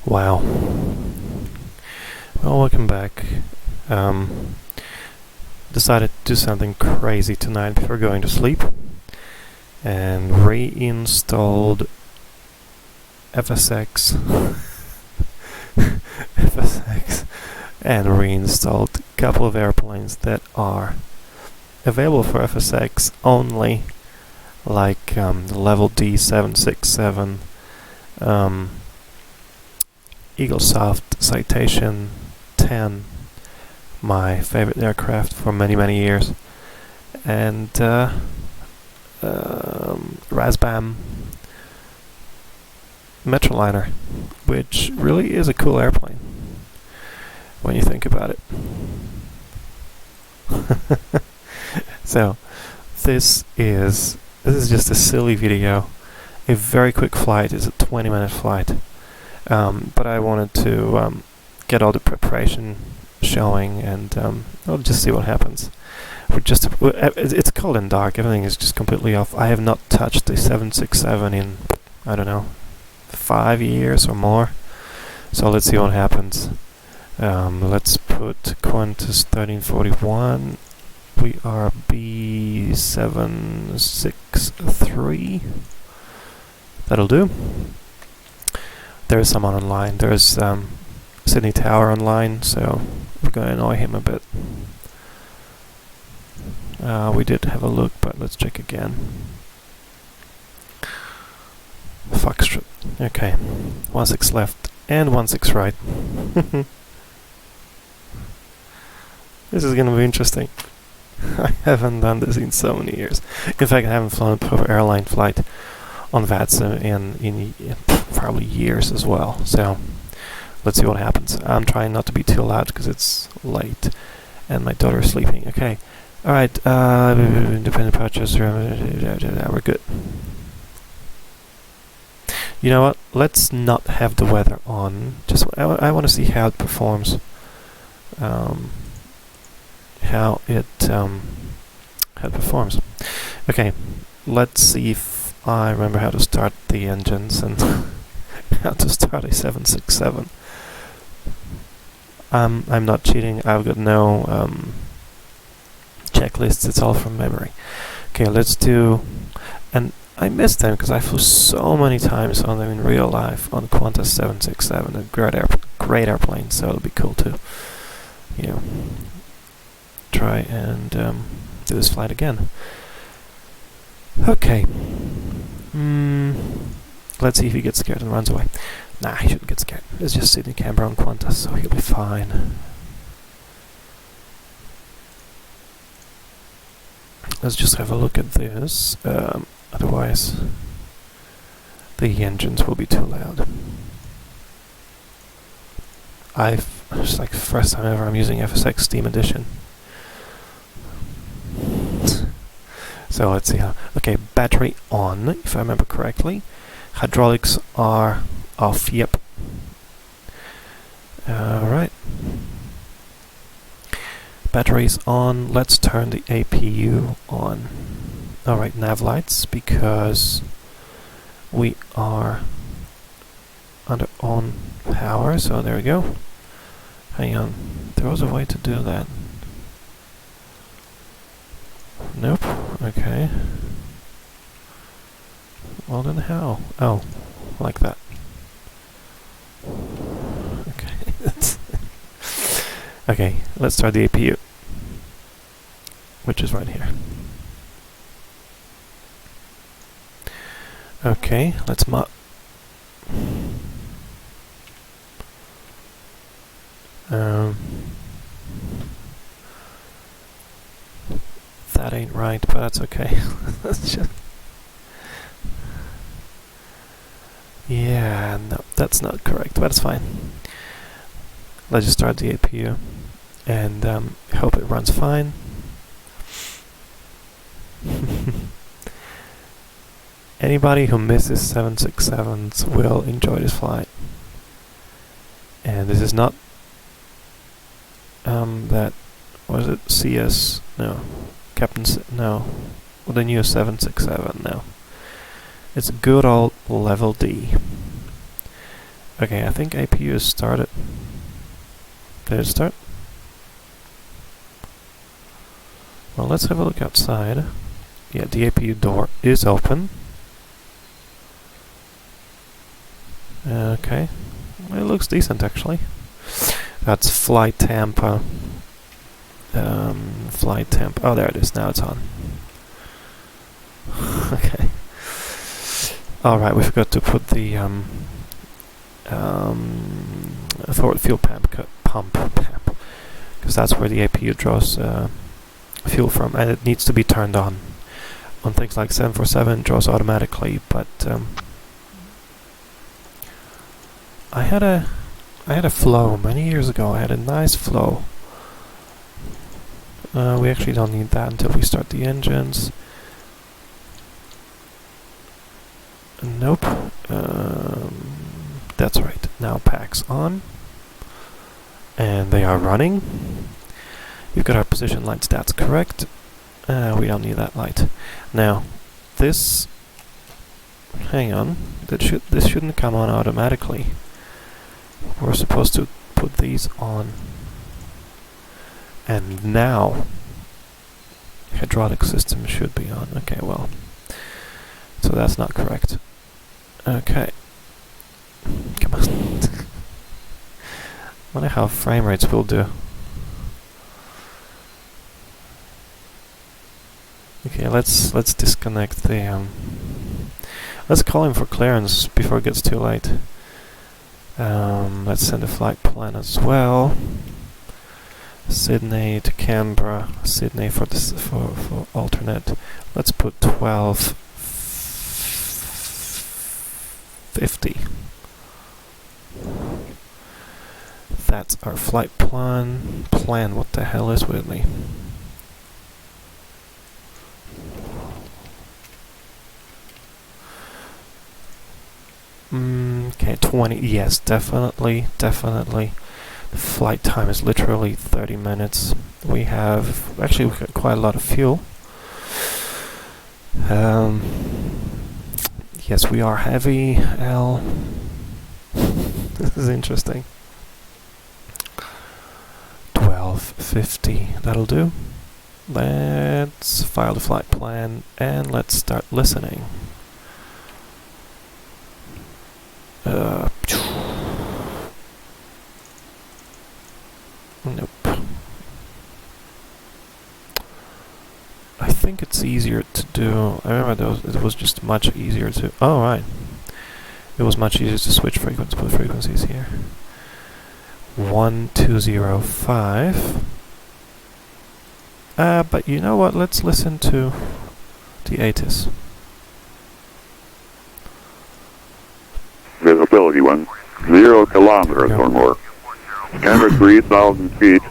Wow. Well, welcome back. Decided to do something crazy tonight before going to sleep, and reinstalled FSX, FSX, and reinstalled a couple of airplanes that are available for FSX only, like the Level D 767, Eaglesoft Citation 10, my favorite aircraft for many years, and Razbam Metroliner, which really is a cool airplane when you think about it. So this is just a silly video, a very quick flight. It's a 20-minute flight, but I wanted to get all the preparation showing, and I'll just see what happens. It's cold and dark, everything is just completely off. I have not touched the 767 in, I don't know, 5 years or more, so let's see what happens. Let's put Qantas 1341. We are B763. That'll do. There is someone online. There's Sydney Tower online, so we're going to annoy him a bit. We did have a look, but let's check again. Foxtrot. Okay. 16 left and 16 right. This is going to be interesting. I haven't done this in so many years. In fact, I haven't flown a proper airline flight on VATSA in probably years as well. So let's see what happens. I'm trying not to be too loud because it's late and my daughter is sleeping. Okay. Alright. Independent purchase. We're good. You know what? Let's not have the weather on. Just I want to see how it performs. How it performs. Okay, let's see if I remember how to start the engines and how to start a 767. I'm not cheating. I've got no checklists. It's all from memory. Okay, let's do. And I missed them because I flew so many times on them in real life on Qantas 767. A great airplane. So it'll be cool to, try and do this flight again. Okay. Let's see if he gets scared and runs away. Nah, he shouldn't get scared. It's just Sydney Canberra on Qantas, so he'll be fine. Let's just have a look at this. Otherwise, the engines will be too loud. It's like the first time ever I'm using FSX Steam Edition. So let's see how. Okay, battery on, if I remember correctly. Hydraulics are off. Yep. Alright. Batteries on. Let's turn the APU on. Alright, nav lights, because we are under on power. So there we go. Hang on. There was a way to do that. Nope. Okay. Well then how? Oh, like that. Okay. Okay, let's start the APU, which is right here. Okay, let's that ain't right, but that's okay. Let's just. Yeah, no, that's not correct, but it's fine. Let's just start the APU and hope it runs fine. Anybody who misses 767s will enjoy this flight. And this is not that, was it CS? No. No. Well, the new 767, no. It's a good old Level D. Okay, I think APU is started. Did it start? Well, let's have a look outside. Yeah, the APU door is open. Okay, it looks decent actually. That's flight temp. Flight temp. Oh, there it is. Now it's on. Okay. All right, we forgot to put the forward fuel pump, because that's where the APU draws fuel from, and it needs to be turned on. On things like 747, it draws automatically, but I had a flow many years ago. I had a nice flow. We actually don't need that until we start the engines. Nope. That's right. Now packs on. And they are running. We've got our position light stats correct. We don't need that light. Now, this... Hang on. This shouldn't come on automatically. We're supposed to put these on. And now, hydraulic system should be on. Okay, well. So that's not correct. Okay. Come on. Wonder how frame rates will do. Okay, let's disconnect the let's call him for clearance before it gets too late. Let's send a flight plan as well. Sydney to Canberra. Sydney for this for alternate. Let's put 12:50. That's our flight plan. What the hell is with me? Okay, 20. Yes, definitely. The flight time is literally 30 minutes. We've got quite a lot of fuel. Yes, we are heavy, L. This is interesting. 12:50, that'll do. Let's file the flight plan and let's start listening. Nope. I think it's easier to do. I remember it was just much easier to. Oh, right. It was much easier to switch put frequencies here. 1205. But you know what? Let's listen to the ATIS. Visibility 0 kilometers or more. Scanner 3,000 feet.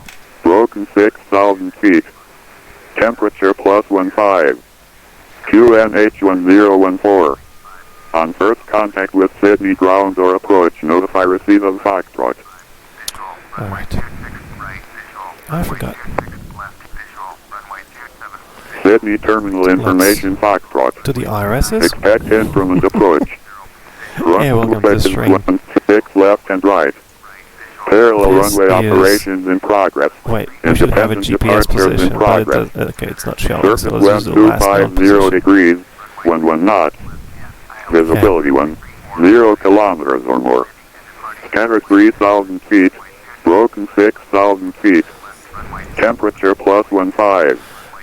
Broken 6,000 feet. Temperature +15. QNH 1014. On first contact with Sydney ground or approach, notify receive of Foxtrot. Alright. I forgot. Sydney terminal information Foxtrot. To the IRSs? Expect increment approach. Hey, welcome to the stream. 6 left and right. Parallel This runway is operations in progress. Wait, we should have a GPS position, but okay, it's not showing, so Surface let's use wind the last known 250 position. degrees, 11 knots. Visibility 0 kilometers or more. Scanner 3,000 feet. Broken 6,000 feet. Temperature +15.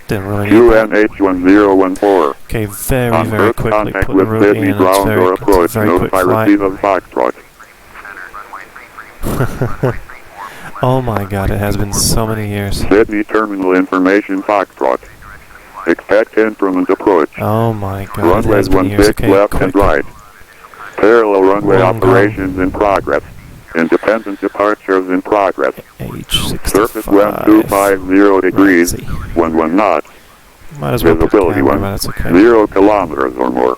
Didn't really need that. QNH 1014. Okay, very On first quickly contact put the with route Sydney in, it's ground or a approach, very quick notify flight. receive of Foxtrot. Oh my god, it has been so many years. Sydney terminal information Foxtrot. Expect increment approach. Oh my god, it Runway has been years. 16 Okay, left quick. and right. Parallel runway Wrong operations in progress. Independent departures in progress. H65. Surface wind 250 degrees, Let's see. 11 knots. Might as well put the Visibility camera, but that's okay. 0 kilometers or more.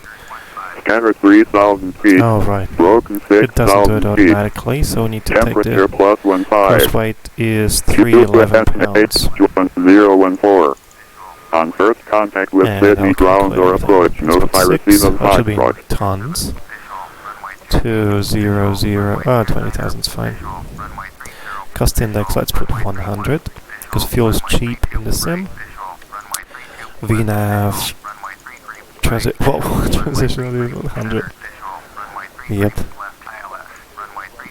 Scanner 3,000 feet. Oh right. Broken It doesn't do it 6,000 feet. automatically, so we need to take Temperature the +15. gross weight is 311 pounds. 014. On first contact with And Sydney I'll ground or calculate that. approach, Let's put notify 6, receive of which should be in Foxtrot. tons. 200. Oh, 20,000 is fine. Cost index, let's put 100, because fuel is cheap in the sim. VNAV, transitional 100. Yep.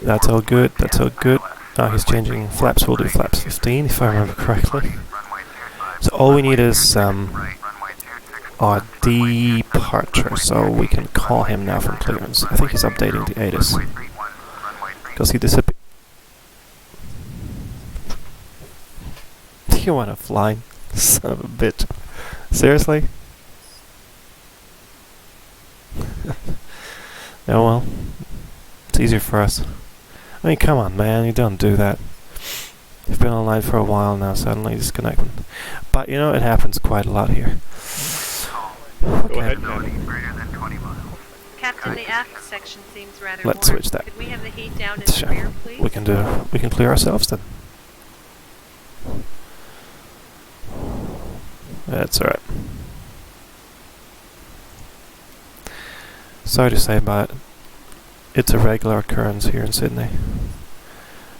That's all good, that's all good. Now he's changing flaps, we'll do flaps 15 if I remember correctly. So all we need is our departure, so we can call him now from clearance. I think he's updating the ATIS. Because he disappeared. You wanna fly? Son of a bitch. Seriously? Oh well. It's easier for us. I mean, come on, man, you don't do that. You've been online for a while now, suddenly disconnecting. But, you know, it happens quite a lot here. Okay. Go ahead, Captain, the aft section seems rather Let's warm. switch that. Could we have the heat down in Sure. the rear, please? We can clear ourselves then. That's alright. Sorry to say, but it's a regular occurrence here in Sydney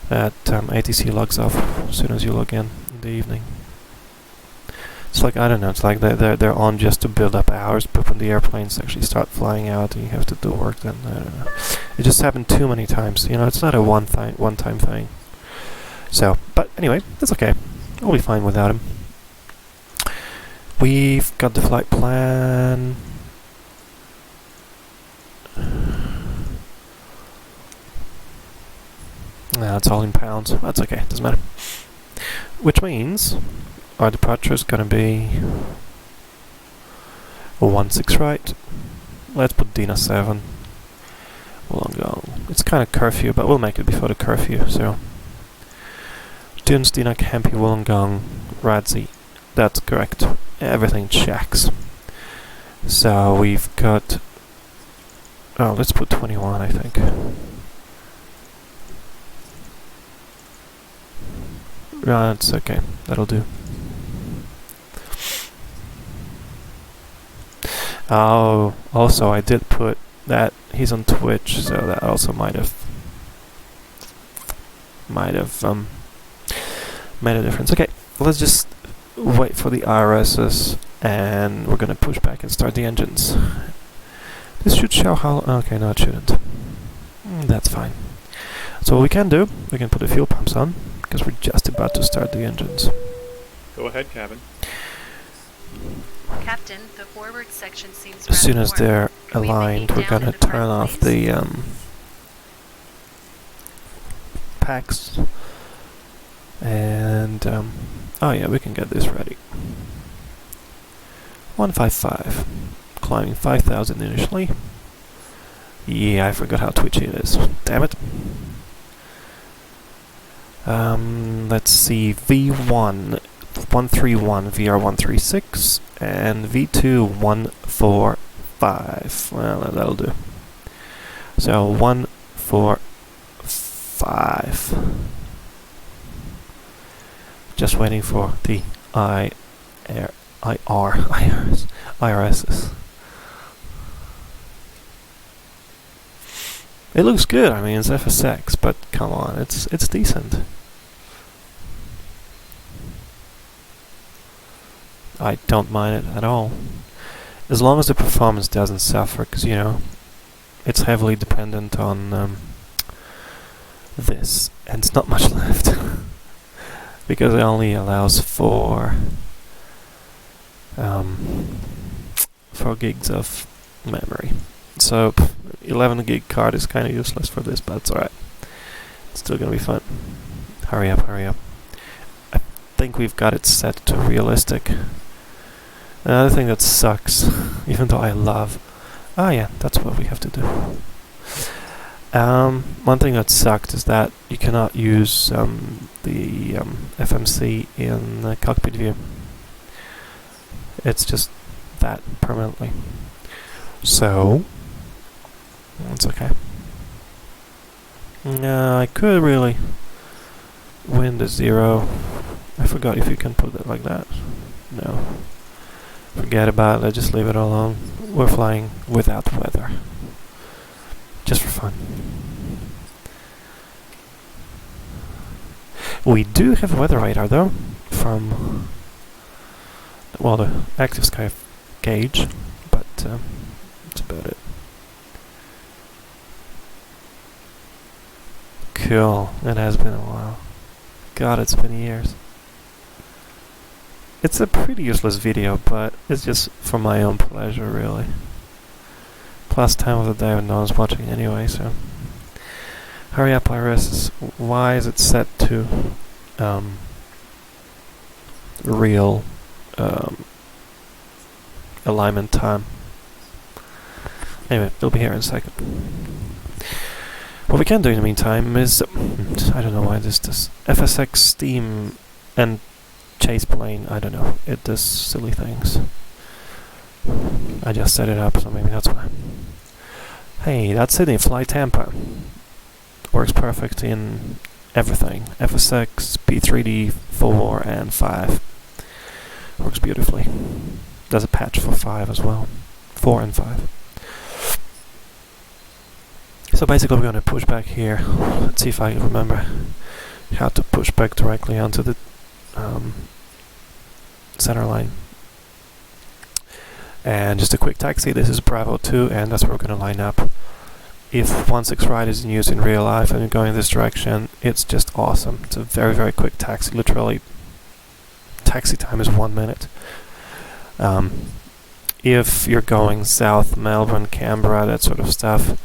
that ATC logs off as soon as you log in the evening. It's like, I don't know, it's like they're on just to build up hours, but when the airplanes actually start flying out and you have to do work, then I don't know. It just happened too many times, you know, it's not a one-time thing. So, but anyway, that's okay. We'll be fine without him. We've got the flight plan. No, it's all in pounds. That's okay, doesn't matter. Which means our departure is going to be 16 right. Let's put Dina 7. Wollongong. It's kind of curfew, but we'll make it before the curfew, so. Dunes, Dina, Kempi, Wollongong, Radzi. That's correct. Everything checks. So we've got... Oh, let's put 21, I think. No, that's okay. That'll do. Oh, also I did put that he's on Twitch, so that also might have made a difference. Okay, let's just wait for the IRSs, and we're gonna push back and start the engines. This should show how... Okay, no, it shouldn't. That's fine. So what we can do, we can put the fuel pumps on, because we're just about to start the engines. Go ahead, cabin. Captain, the forward section seems As soon as rather warm. they're Could we have the aligned, heat we're down gonna in the front, turn off please? the packs. And, oh yeah, we can get this ready. 155. Climbing 5,000 initially. Yeah, I forgot how twitchy it is. Damn it. Let's see, V1 131, VR136, and V2 145. Well, that'll do. So 145. Just waiting for the IRSs. It looks good. I mean, it's FSX, but come on, it's decent. I don't mind it at all, as long as the performance doesn't suffer, because you know it's heavily dependent on this, and it's not much left because it only allows for 4 gigs of memory. So 11 gig card is kind of useless for this, but it's alright. It's still gonna be fun. Hurry up, hurry up. I think we've got it set to realistic. Another thing that sucks, even though I love... Ah yeah, that's what we have to do. One thing that sucked is that you cannot use the FMC in cockpit view. It's just that permanently. So, it's okay. No, I could really win the 0. I forgot if you can put it like that. No. Forget about it, let's just leave it alone. We're flying without weather. just for fun. We do have a weather radar though, from the active sky gauge, but that's about it. Cool, it has been a while. God, it's been years. It's a pretty useless video, but it's just for my own pleasure, really. Plus time of the day when no one's watching anyway, so... Hurry up, Iris. Why is it set to real alignment time? Anyway, it'll be here in a second. What we can do in the meantime is... I don't know why this does... FSX, Steam, and Chase Plane, I don't know. It does silly things. I just set it up, so maybe that's why. Hey, that's Sydney, Fly Tampa. Works perfect in everything. FSX, P3D, 4, and 5. Works beautifully. There's a patch for 5 as well. 4 and 5. So basically we're going to push back here. Let's see if I can remember how to push back directly onto the center line. And just a quick taxi, this is Bravo 2, and that's where we're going to line up. If 16 right is in use in real life and you're going this direction, it's just awesome. It's a very, very quick taxi. Literally, taxi time is 1 minute. If you're going south, Melbourne, Canberra, that sort of stuff,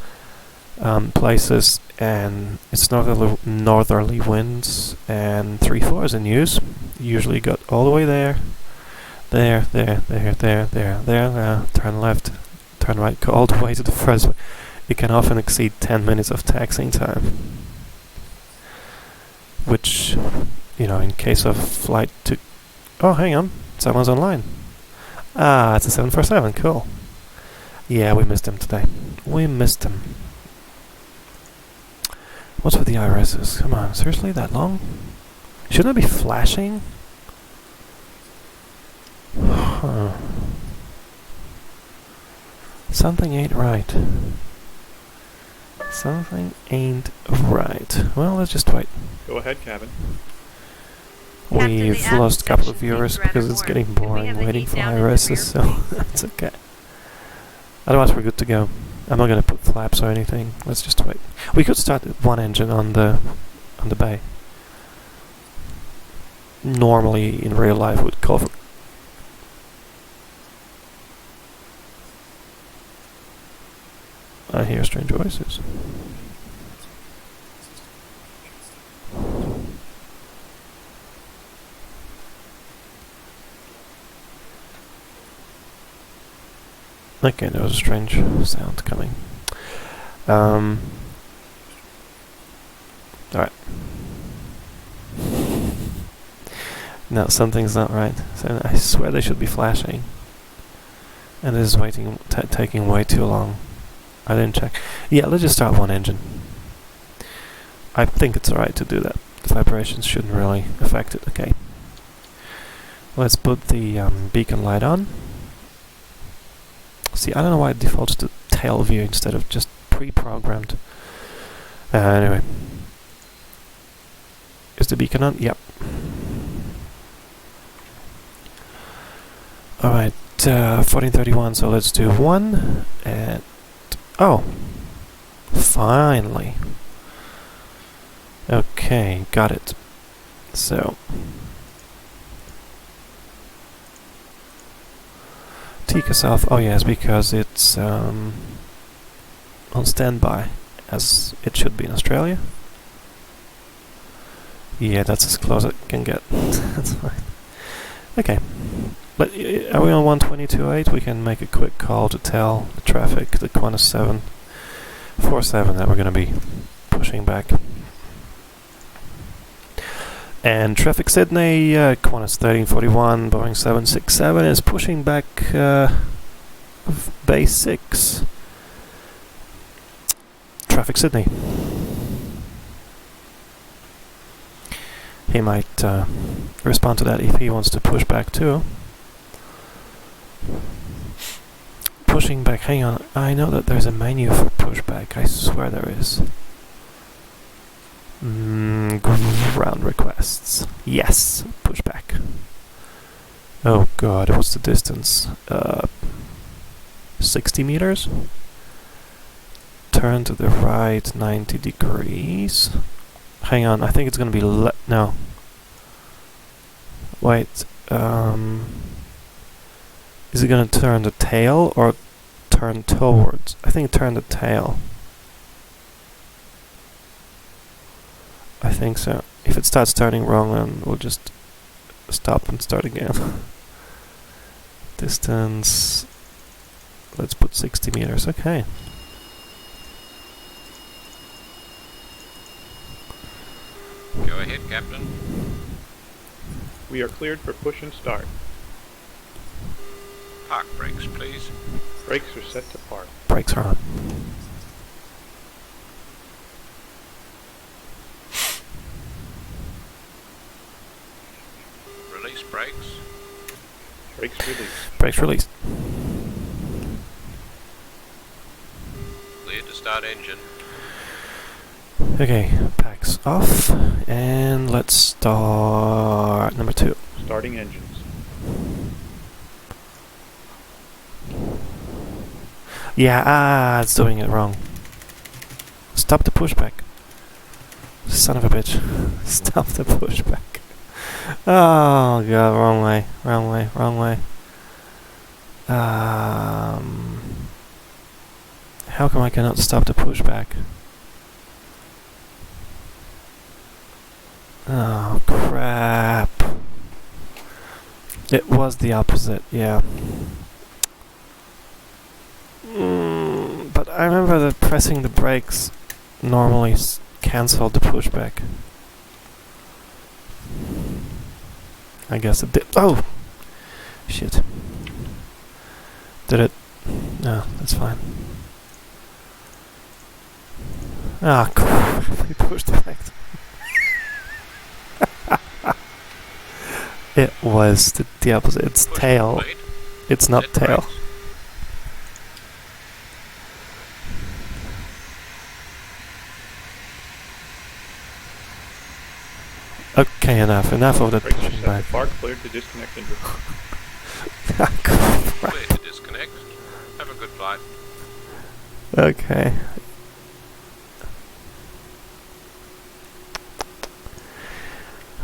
places, and it's northerly winds, and 3/4 is in use. You usually got all the way there, there, turn left, turn right, go all the way to the first one. It can often exceed 10 minutes of taxiing time, which, in case of flight to... Oh, hang on, someone's online. Ah, it's a 747, cool. Yeah, we missed him today. We missed him. What's with the IRSs? Come on, seriously, that long? Shouldn't it be flashing? Huh. Something ain't right. Something ain't right. Well, let's just wait. Go ahead, Kevin. We've lost a couple of viewers because it's getting boring waiting for IRSs, so that's okay. Otherwise we're good to go. I'm not going to put flaps or anything. Let's just wait. We could start with one engine on the bay. Normally in real life would call for... I hear strange voices. Okay, there was a strange sound coming. Alright. No, something's not right. So I swear they should be flashing. And this is taking way too long. I didn't check. Yeah, let's just start one engine. I think it's alright to do that. The vibrations shouldn't really affect it. Okay. Let's put the beacon light on. See, I don't know why it defaults to tail view instead of just pre-programmed. Anyway. Is the beacon on? Yep. Alright, 1431, so let's do 1, and... Oh! Finally! Okay, got it. So... Tika South, oh yes, because it's on standby, as it should be in Australia. Yeah, that's as close as I can get. That's fine. Okay. But are we on 122.8? We can make a quick call to tell the traffic, the Qantas 747, that we're going to be pushing back. And traffic Sydney, Qantas 1341, Boeing 767 is pushing back base 6. Traffic Sydney. He might respond to that if he wants to push back too. pushing back. Hang on. I know that there's a menu for pushback. I swear there is. Ground requests. Yes, pushback. Oh god, what's the distance? 60 meters? Turn to the right 90 degrees. Hang on, I think it's gonna be no. Wait, is it gonna turn the tail or turn towards? I think turn the tail. I think so. If it starts turning wrong, then we'll just stop and start again. Distance, let's put 60 meters, okay. Go ahead, Captain. We are cleared for push and start. Park brakes, please. Brakes are set to park. Brakes are on. Release brakes. Brakes released. Brakes released. Clear to start engine. Okay, packs off, and let's start number 2. Starting engines. Yeah, it's doing it wrong. Stop the pushback. Son of a bitch. Stop the pushback. Oh god, wrong way, wrong way, wrong way. How come I cannot stop the pushback? Oh crap. It was the opposite, yeah. But I remember that pressing the brakes normally cancelled the pushback. I guess it did. Oh! Shit. Did it? No, that's fine. Ah, crap. We pushed it back. It was the opposite. It's Push tail. complete. It's not Set tail. brakes. Okay, enough of that Brakes are pushing set back. to park. Cleared to disconnect engine. Ah, crap. Clear to disconnect. Have a good flight. Okay.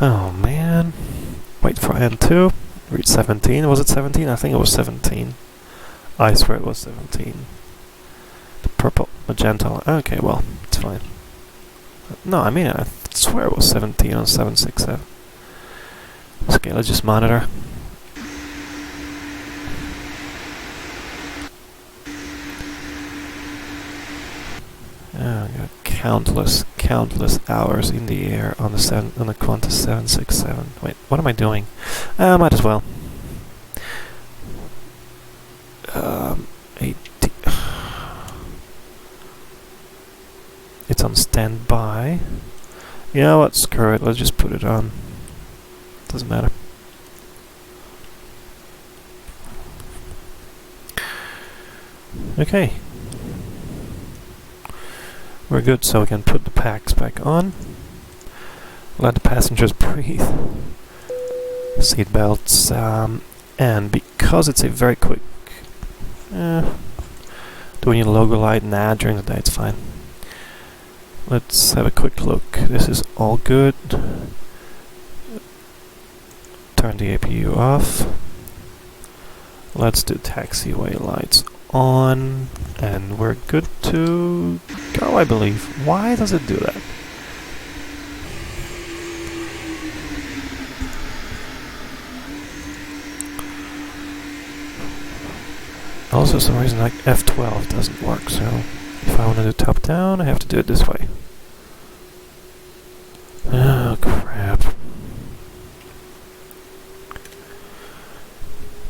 Oh man. Wait for N2. Reach 17. Was it 17? I think it was 17. I swear it was 17. The purple, magenta. Okay, well, it's fine. No, I mean, I swear it was 17 on 767. Okay, let's just monitor. Oh, got countless hours in the air on the Qantas 767. Wait, what am I doing? Might as well. 80. It's on standby. You know what? Screw it. Let's just put it on. Doesn't matter. Okay. We're good, so we can put the packs back on. Let the passengers breathe. Seat belts. And because it's a very quick... do we need a logo light? Nah, during the day it's fine. Let's have a quick look. This is all good. Turn the APU off. Let's do taxiway lights on. And we're good to go, I believe. Why does it do that? Also, for some reason, like F12 doesn't work, so if I want to do top down, I have to do it this way. Oh, crap.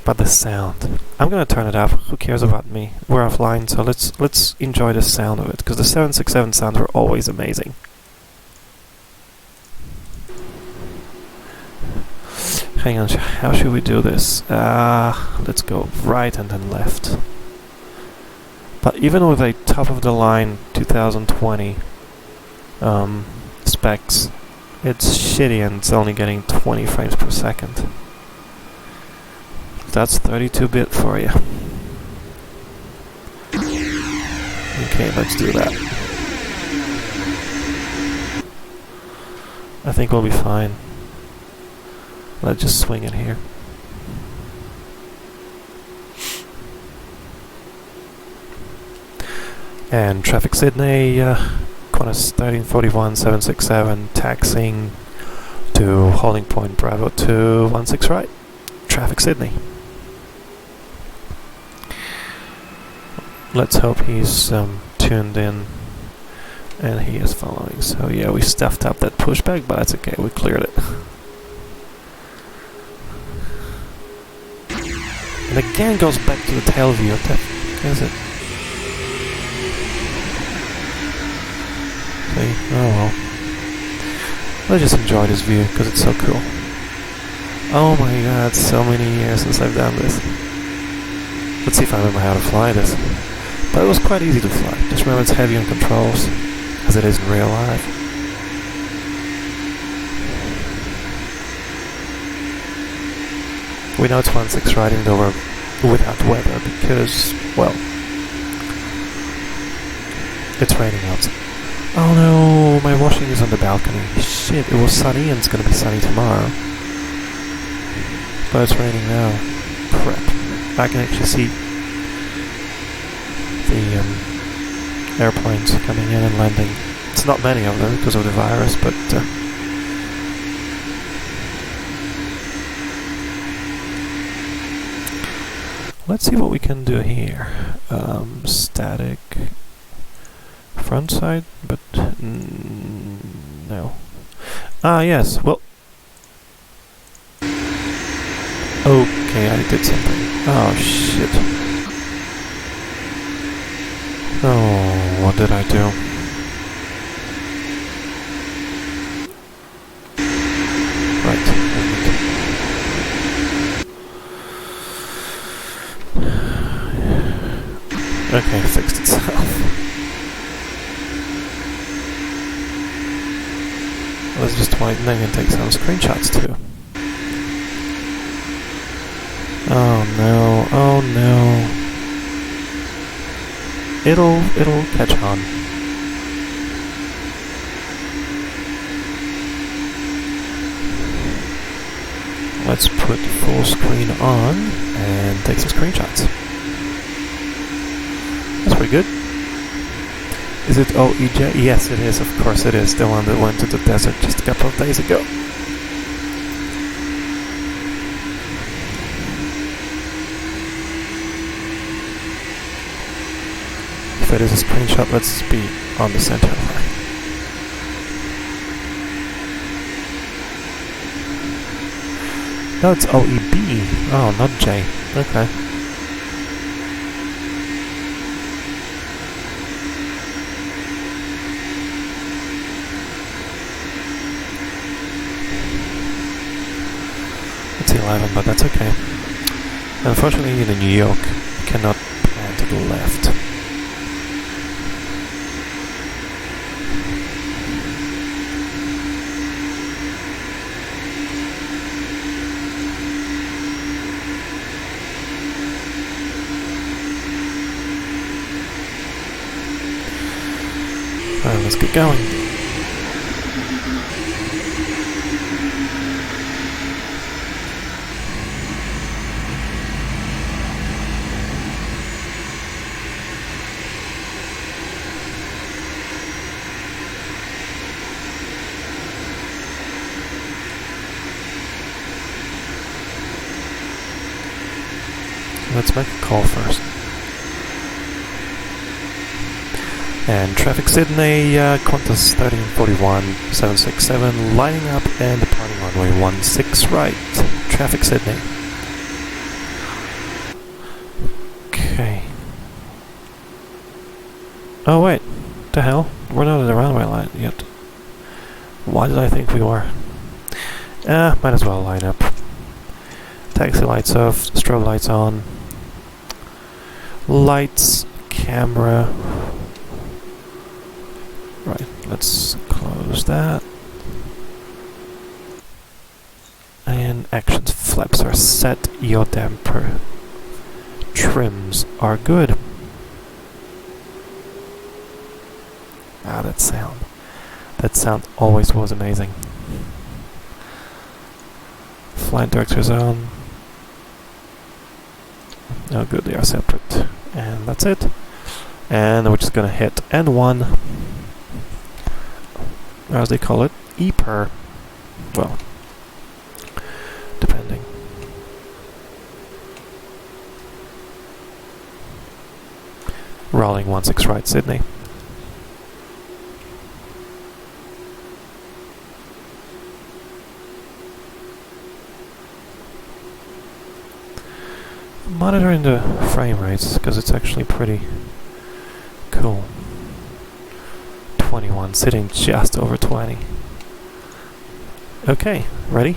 But the sound. I'm gonna turn it up. Who cares about me? We're offline, so let's enjoy the sound of it, because the 767 sounds are always amazing. Hang on, how should we do this? Let's go right and then left. But even with a top-of-the-line 2020 specs, it's shitty and it's only getting 20 frames per second. That's 32-bit for you. Okay, let's do that. I think we'll be fine. Let's just swing it here. And traffic Sydney, Qantas 1341 767, taxiing to holding point Bravo 216 right. Traffic Sydney. Let's hope he's tuned in and he is following. So yeah, we stuffed up that pushback, but that's okay, we cleared it. And again goes back to the tail view. What the f*** is it? See? Oh well. Let's just enjoy this view, because it's so cool. Oh my god, so many years since I've done this. Let's see if I remember how to fly this. But it was quite easy to fly. Just remember it's heavy on controls, as it is in real life. We know it's 1.6 riding though we're without weather because, well, it's raining outside. Oh no, my washing is on the balcony. Shit, it was sunny and it's gonna be sunny tomorrow. But it's raining now. Crap. I can actually see the airplanes coming in and landing. It's not many of them because of the virus, but let's see what we can do here. Static front side, but no. Ah, yes. Well, okay, I did something. Oh shit. Oh, what did I do? Right. Okay, it fixed itself. Let's just wait and then take some screenshots too. Oh no, oh no. It'll catch on. Let's put full screen on and take some screenshots. That's pretty good. Is it OEJ? Yes, it is, of course it is. The one that went to the desert just a couple of days ago. If it is a screenshot, let's be on the center line. No, it's OEB. Oh, not J. Okay. It's 11, but that's okay. Unfortunately, in New York, you cannot plan to the left. Alright, let's get going. Let's make a call first. And traffic Sydney, Qantas 1341 767 lining up and departing runway 16 right. Traffic Sydney. Okay. Oh wait, the hell? We're not at the runway line yet. Why did I think we were? Might as well line up. Taxi lights off, strobe lights on. Lights, camera. Right, let's close that. And actions, flaps are set, yaw damper. Trims are good. Ah, that sound. That sound always was amazing. Flight director's on. Oh good, they are separate. And that's it. And we're just gonna hit N1. As they call it, EPER. Well, depending. Rolling 16 right, Sydney. Monitoring the frame rates because it's actually pretty cool. 21, sitting just over 20. Okay, ready?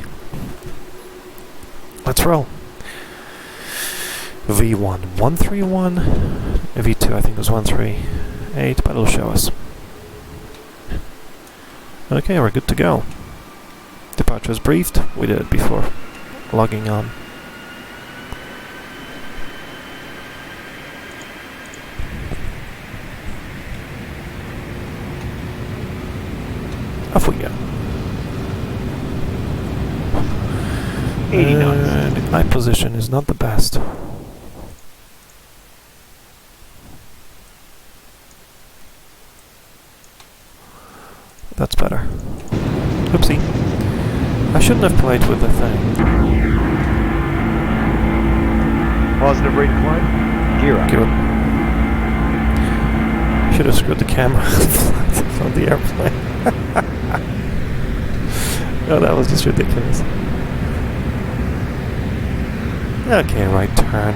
Let's roll. V1 131, V2 I think was 138, but it'll show us. Okay, we're good to go. Departure is briefed. We did it before logging on. Off we go. 80 knots. And my position is not the best. That's better. Oopsie. I shouldn't have played with the thing. Positive rate of climb. Gear up. Give it. Should have screwed the camera on the airplane. Oh, that was just ridiculous. Okay, right turn.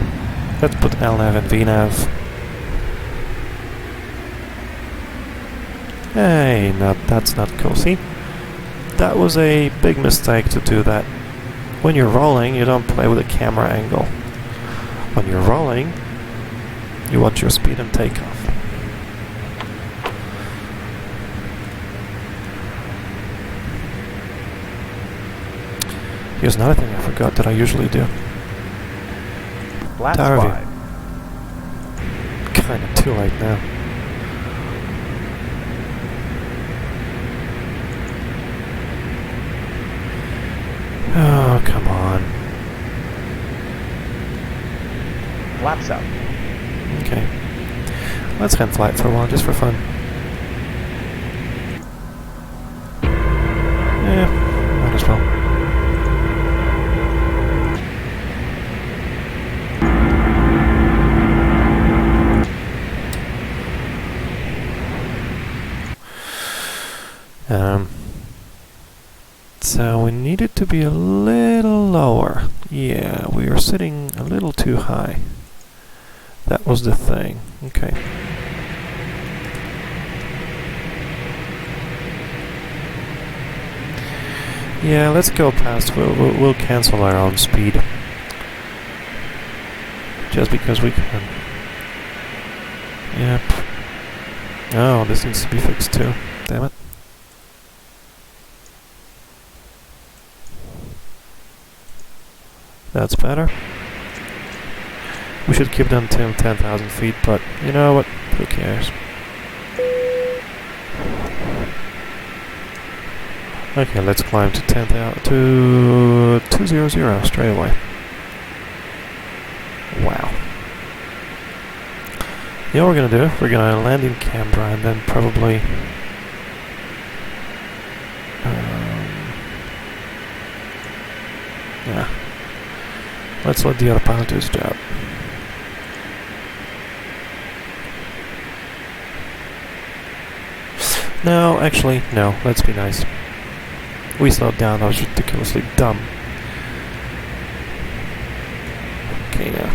Let's put LNAV and VNAV. Hey, no, that's not cool. See? That was a big mistake to do that. When you're rolling, you don't play with the camera angle. When you're rolling, you watch your speed and takeoff. Here's another thing I forgot that I usually do. Flaps Tower view. 5. Kinda too late now. Oh, come on. Flaps up. Okay. Let's hand flight for a while, just for fun. Yeah, might as well. So we need it to be a little lower. Yeah, we are sitting a little too high. That was the thing. Okay. Yeah, let's go past. We'll cancel our own speed. Just because we can. Yep. Oh, this needs to be fixed too. Damn it. That's better. We should keep them to 10,000 feet, but you know what? Who cares? Okay, let's climb to 10,000 to 200 straight away. Wow. You know what we're gonna do? We're gonna land in Canberra and then probably yeah. Let's let the other pilot do his job. No, actually, no. Let's be nice. We slowed down. That was ridiculously dumb. Okay, now.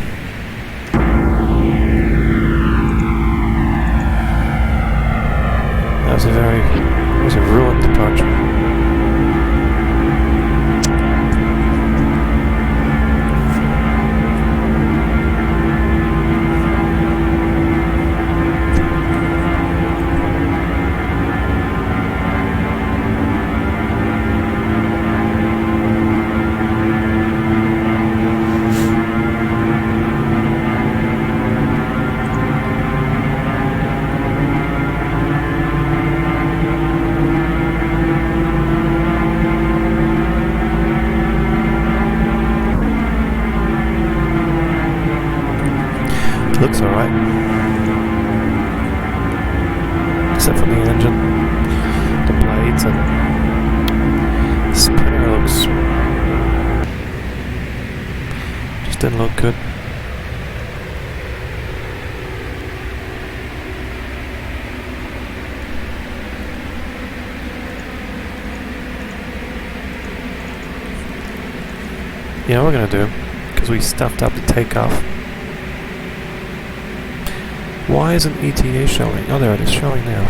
That was a ruined departure. looks alright. Except for the engine, the blades, and the spinner looks... just didn't look good. You know what we're gonna do? Because we stuffed up the takeoff. Why isn't ETA showing? Oh, there it is, showing now.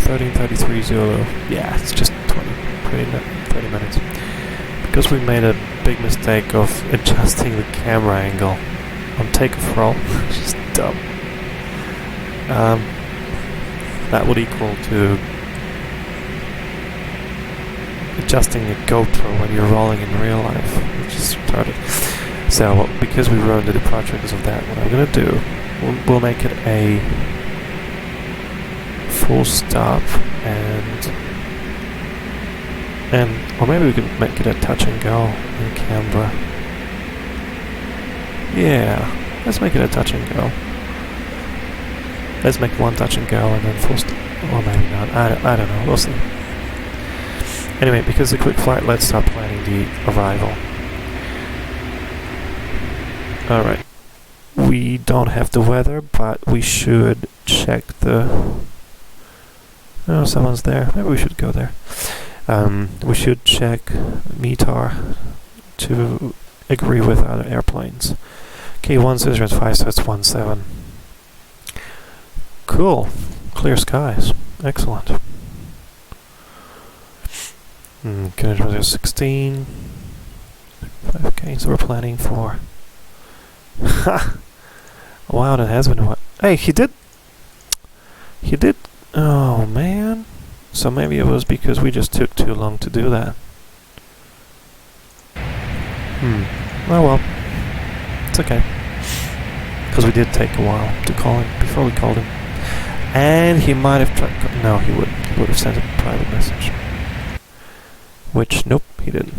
13:33 Zulu. Yeah, it's just 30 minutes. Because we made a big mistake of adjusting the camera angle on takeoff roll, which is dumb. That would equal to adjusting a GoPro when you're rolling in real life, which is retarded. So, because we ruined the departure because of that, what I'm gonna do, we'll make it a full stop or maybe we can make it a touch and go in Canberra. Yeah, let's make it a touch and go. Let's make one touch and go and then full stop. Or maybe not. I don't know. We'll see. Anyway, because the quick flight, let's start planning the arrival. Alright. We don't have the weather, but we should check the... Oh, someone's there. Maybe we should go there. We should check METAR to agree with other airplanes. K105, so it's 17. Cool. Clear skies. Excellent. Canada 16. 5K, so we're planning for... Ha! Wow, that has been a while. Hey, he did... Oh, man. So maybe it was because we just took too long to do that. Oh well. It's okay. Because we did take a while to call him, before we called him. And he might have tried... No, he wouldn't. He would have sent a private message. Which, nope, he didn't.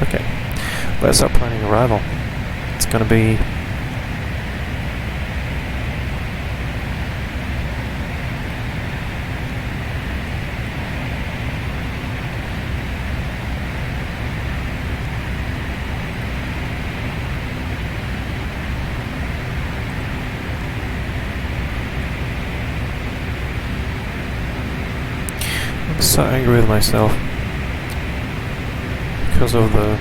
Okay. Let's start planning arrival. It's gonna be... I'm so angry with myself because of the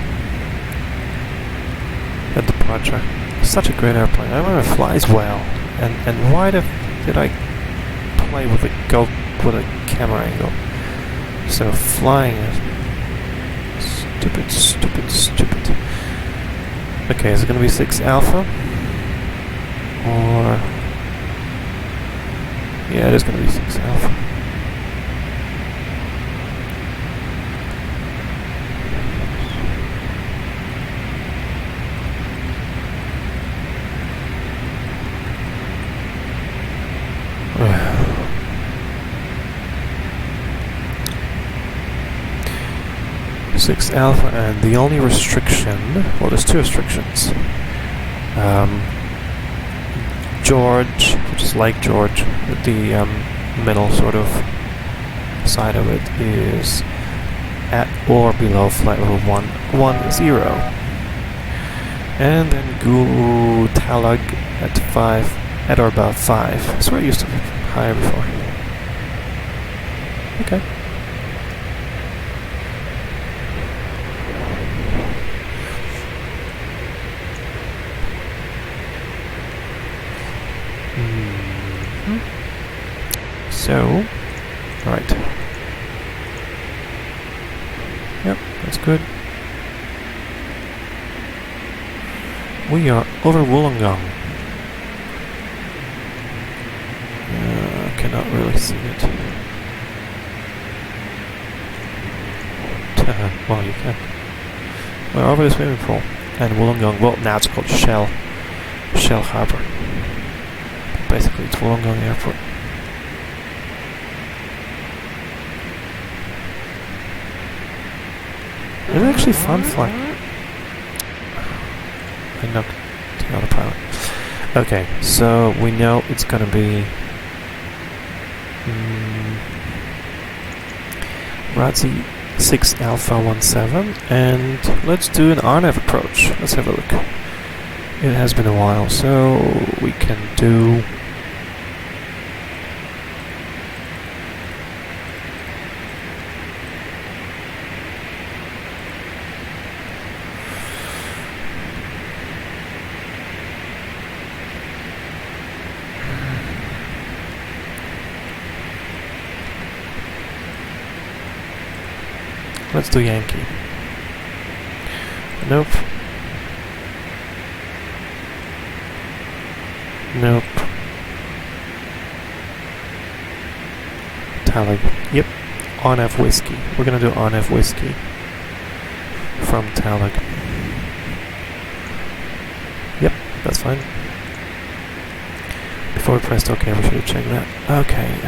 departure. It's such a great airplane. I remember it flies well, and why did I play with a camera angle? So flying is stupid. Okay, is it gonna be 6 Alpha? Or yeah, it is gonna be 6 Alpha. Six Alpha, and the only restriction, well, there's two restrictions. George, which is Lake George, the middle sort of side of it is at or below flight level 110, and then Talag at 5, at or above 5. I swear it used to be higher before. Okay. So, alright. Yep, that's good. We are over Wollongong. Cannot really see it. Well, you can. We're over the swimming pool. And Wollongong, well, now it's called Shell Harbour. Basically, it's Wollongong Airport. It's actually fun flying. I knocked the autopilot. Okay, so we know it's gonna be RADSI 6 Alpha 17, and let's do an RNAV approach. Let's have a look. It has been a while, so we can do let's do Yankee. Nope. Nope. Talag. Yep. RNAV Whiskey. We're gonna do RNAV Whiskey from Talag. Yep, that's fine. Before we pressed OK, we should have checked that. Okay,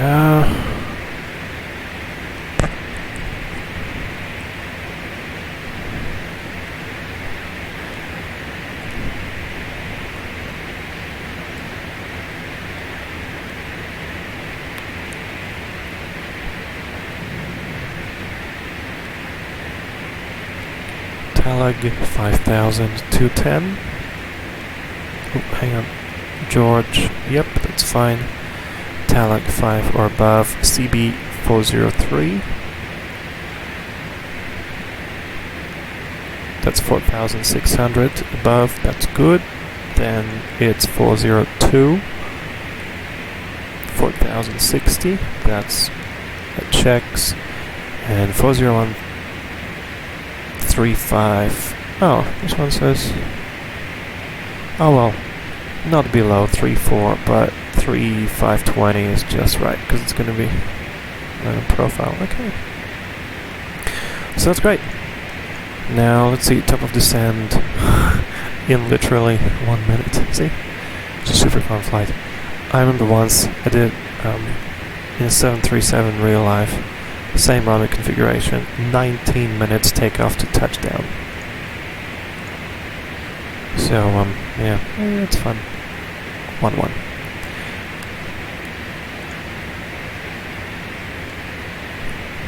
Talag 5210. Oh, hang on. George, yep, that's fine. Talag 5 or above, CB 403. That's 4,600 above, that's good. Then it's 402. 4,060, that checks. And 40135. Oh, this one says, oh well, not below 34, but 3520 is just right, because it's going to be profile. Okay. So that's great. Now let's see, top of descent in literally 1 minute. See? It's a super fun flight. I remember once I did in a 737 real life, same runway configuration, 19 minutes takeoff to touchdown. So, yeah, it's fun. 1-1.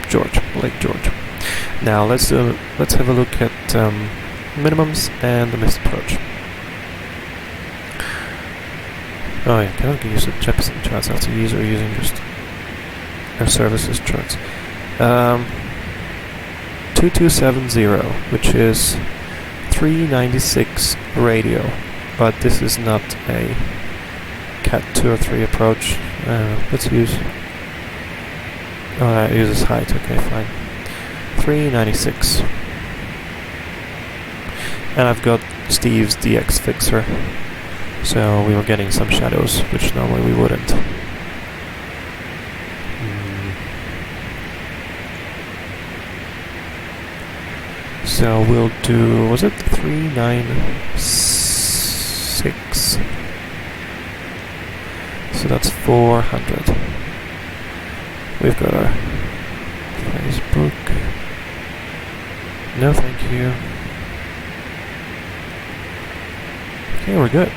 George, Lake George. Now let's have a look at minimums and the missed approach. Oh yeah, can I use the Jeppesen charts as a user using just our services charts? 2270, which is 396 radio, but this is not a Cat 2 or 3 approach. Let's use. Oh, that uses height. Okay, fine. 396, and I've got Steve's DX fixer, so we were getting some shadows, which normally we wouldn't. So we'll do, was it 396? So that's 400. We've got our Facebook. No, thank you. Okay, we're good.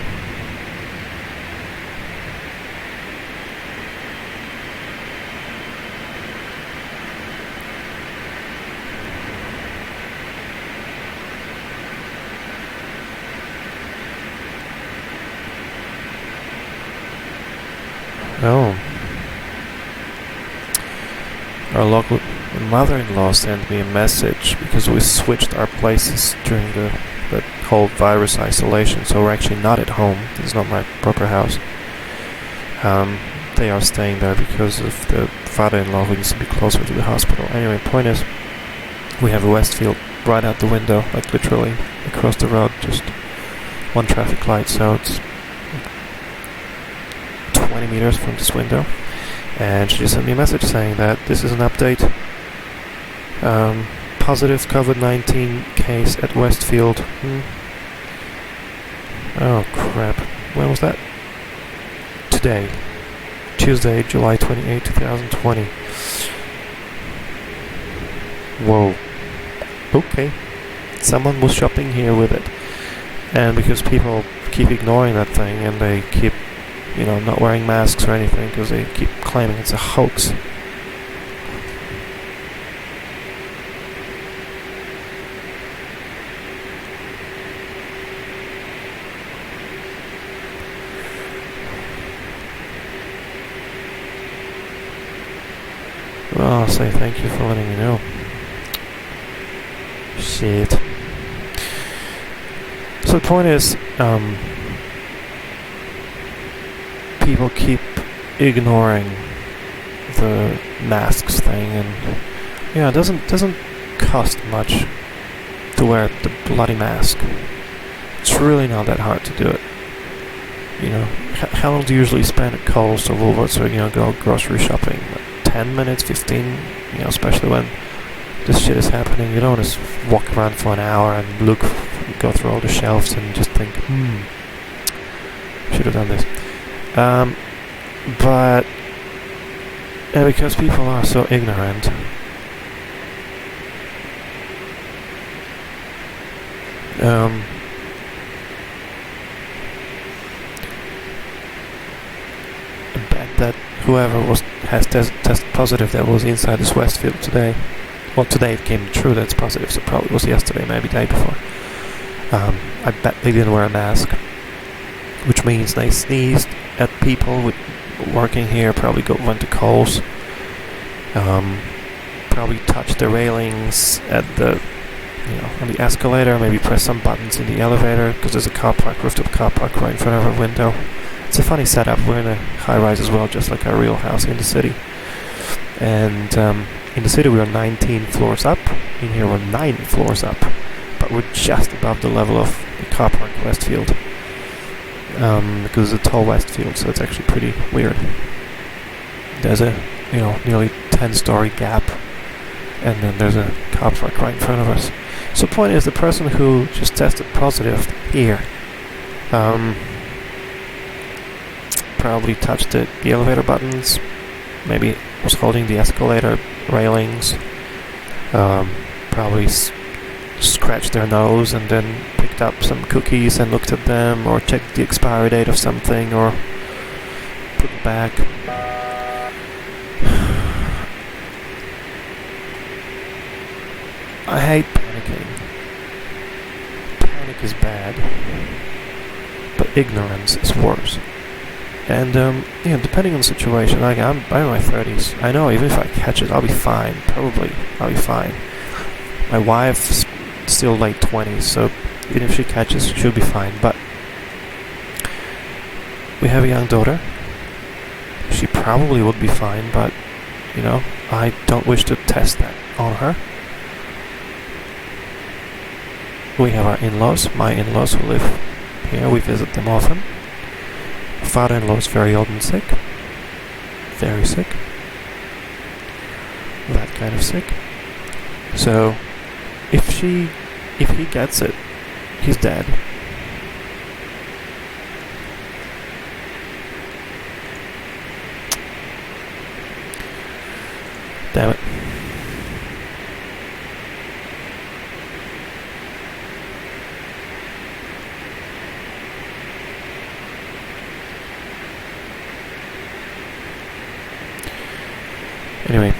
Oh. Our local mother-in-law sent me a message because we switched our places during the whole virus isolation, so we're actually not at home. This is not my proper house. They are staying there because of the father-in-law who needs to be closer to the hospital. Anyway, point is, we have a Westfield right out the window, like literally across the road, just one traffic light, so it's 20 meters from this window. And she just sent me a message saying that this is an update. Positive COVID-19 case at Westfield. Oh crap. When was that? Today. Tuesday, July 28, 2020. Whoa. okay, someone was shopping here with it. And because people keep ignoring that thing and they keep, not wearing masks or anything because they keep claiming it's a hoax. Well, I'll say thank you for letting me know. Shit. So the point is, people keep ignoring the masks thing, and it doesn't cost much to wear the bloody mask. It's really not that hard to do it. How long do you usually spend at Kohl's or Woolworths or go grocery shopping? 10 minutes, 15, especially when this shit is happening. You don't want to walk around for an hour and go through all the shelves and just think, should have done this. But because people are so ignorant, I bet that whoever has tested positive that was inside this Westfield today. Well, today it came true that it's positive, so probably it was yesterday, maybe the day before. I bet they didn't wear a mask, which means they sneezed at people working here, probably went to Kohl's, probably touched the railings at on the escalator, maybe pressed some buttons in the elevator, because there's a rooftop car park right in front of our window. It's a funny setup. We're in a high-rise as well, just like our real house in the city. And in the city we are 19 floors up. In here we're 9 floors up. But we're just above the level of the car park Westfield. Because it's a tall Westfield, so it's actually pretty weird. There's a, nearly 10-story gap. And then there's a car park right in front of us. So the point is, the person who just tested positive here, probably touched the elevator buttons, maybe was holding the escalator railings, probably scratched their nose and then picked up some cookies and looked at them, or checked the expiry date of something, or put it back. I hate panicking. Panic is bad, but ignorance is worse. And, depending on the situation, I'm in my 30s. I know even if I catch it, I'll be fine. Probably, I'll be fine. My wife's still late 20s, so even if she catches, she'll be fine. But we have a young daughter. She probably would be fine, but, I don't wish to test that on her. We have our in-laws, my in-laws who live here. We visit them often. Father-in-law is very old and sick. Very sick. That kind of sick. So, if he gets it, he's dead. Damn it. Anyway,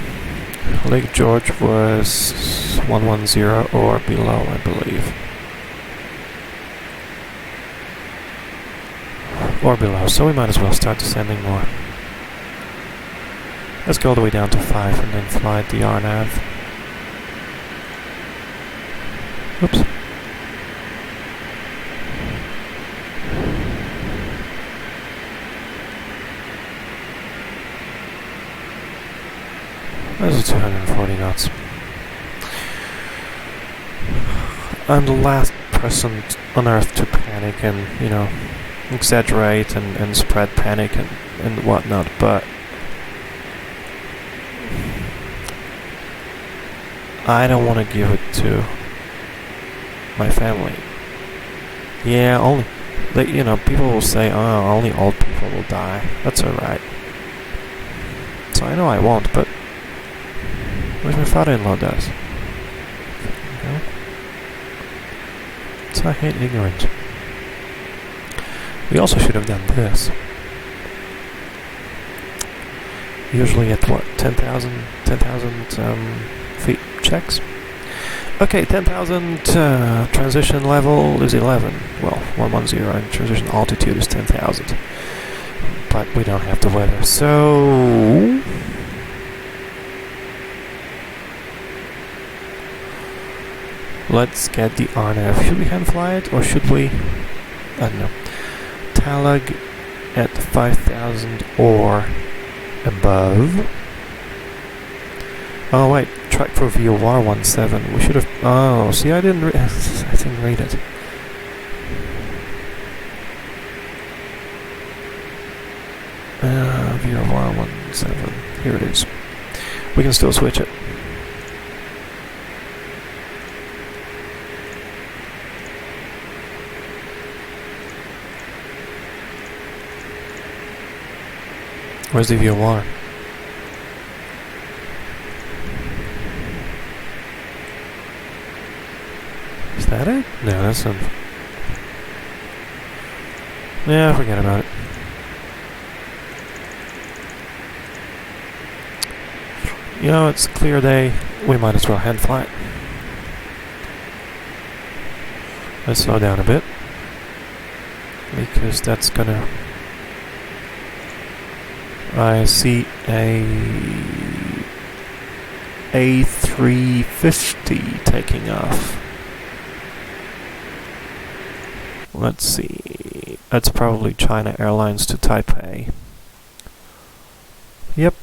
Lake George was 110 or below, I believe. Or below, so we might as well start descending more. Let's go all the way down to 5 and then fly the RNAV. Oops. Those are 240 knots. I'm the last person on Earth to panic and, exaggerate and spread panic and whatnot, but I don't want to give it to my family. Yeah, people will say, oh, only old people will die. That's alright. So I know I won't, but what if my father-in-law does? go. So I hate ignorance. We also should have done this. Usually at what, 10,000 feet checks? Okay, 10,000 transition level is 11. Well, 110 and transition altitude is 10,000. But we don't have the weather, so... let's get the RNAV. Should we hand fly it, or should we... I don't know. Talag at 5,000 or above. Oh wait, track for VOR 17. We should have... oh, see, I didn't read it. VOR 17. Here it is. We can still switch it. Where's the VOR? Is that it? No, that's not. Yeah, forget about it. You know, it's a clear day. We might as well hand fly it. Let's slow down a bit, because that's gonna... I see a A350 taking off. Let's see. That's probably China Airlines to Taipei. Yep.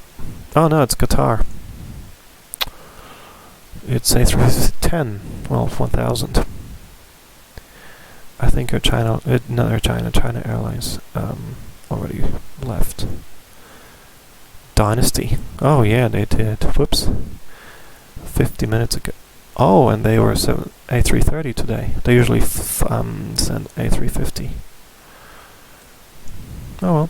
Oh no, it's Qatar. It's A310. Well, 1000. I think China Airlines already left. Dynasty. Oh yeah, they did. Whoops. 50 minutes ago. Oh, and they were A330 today. They usually send A350. Oh well.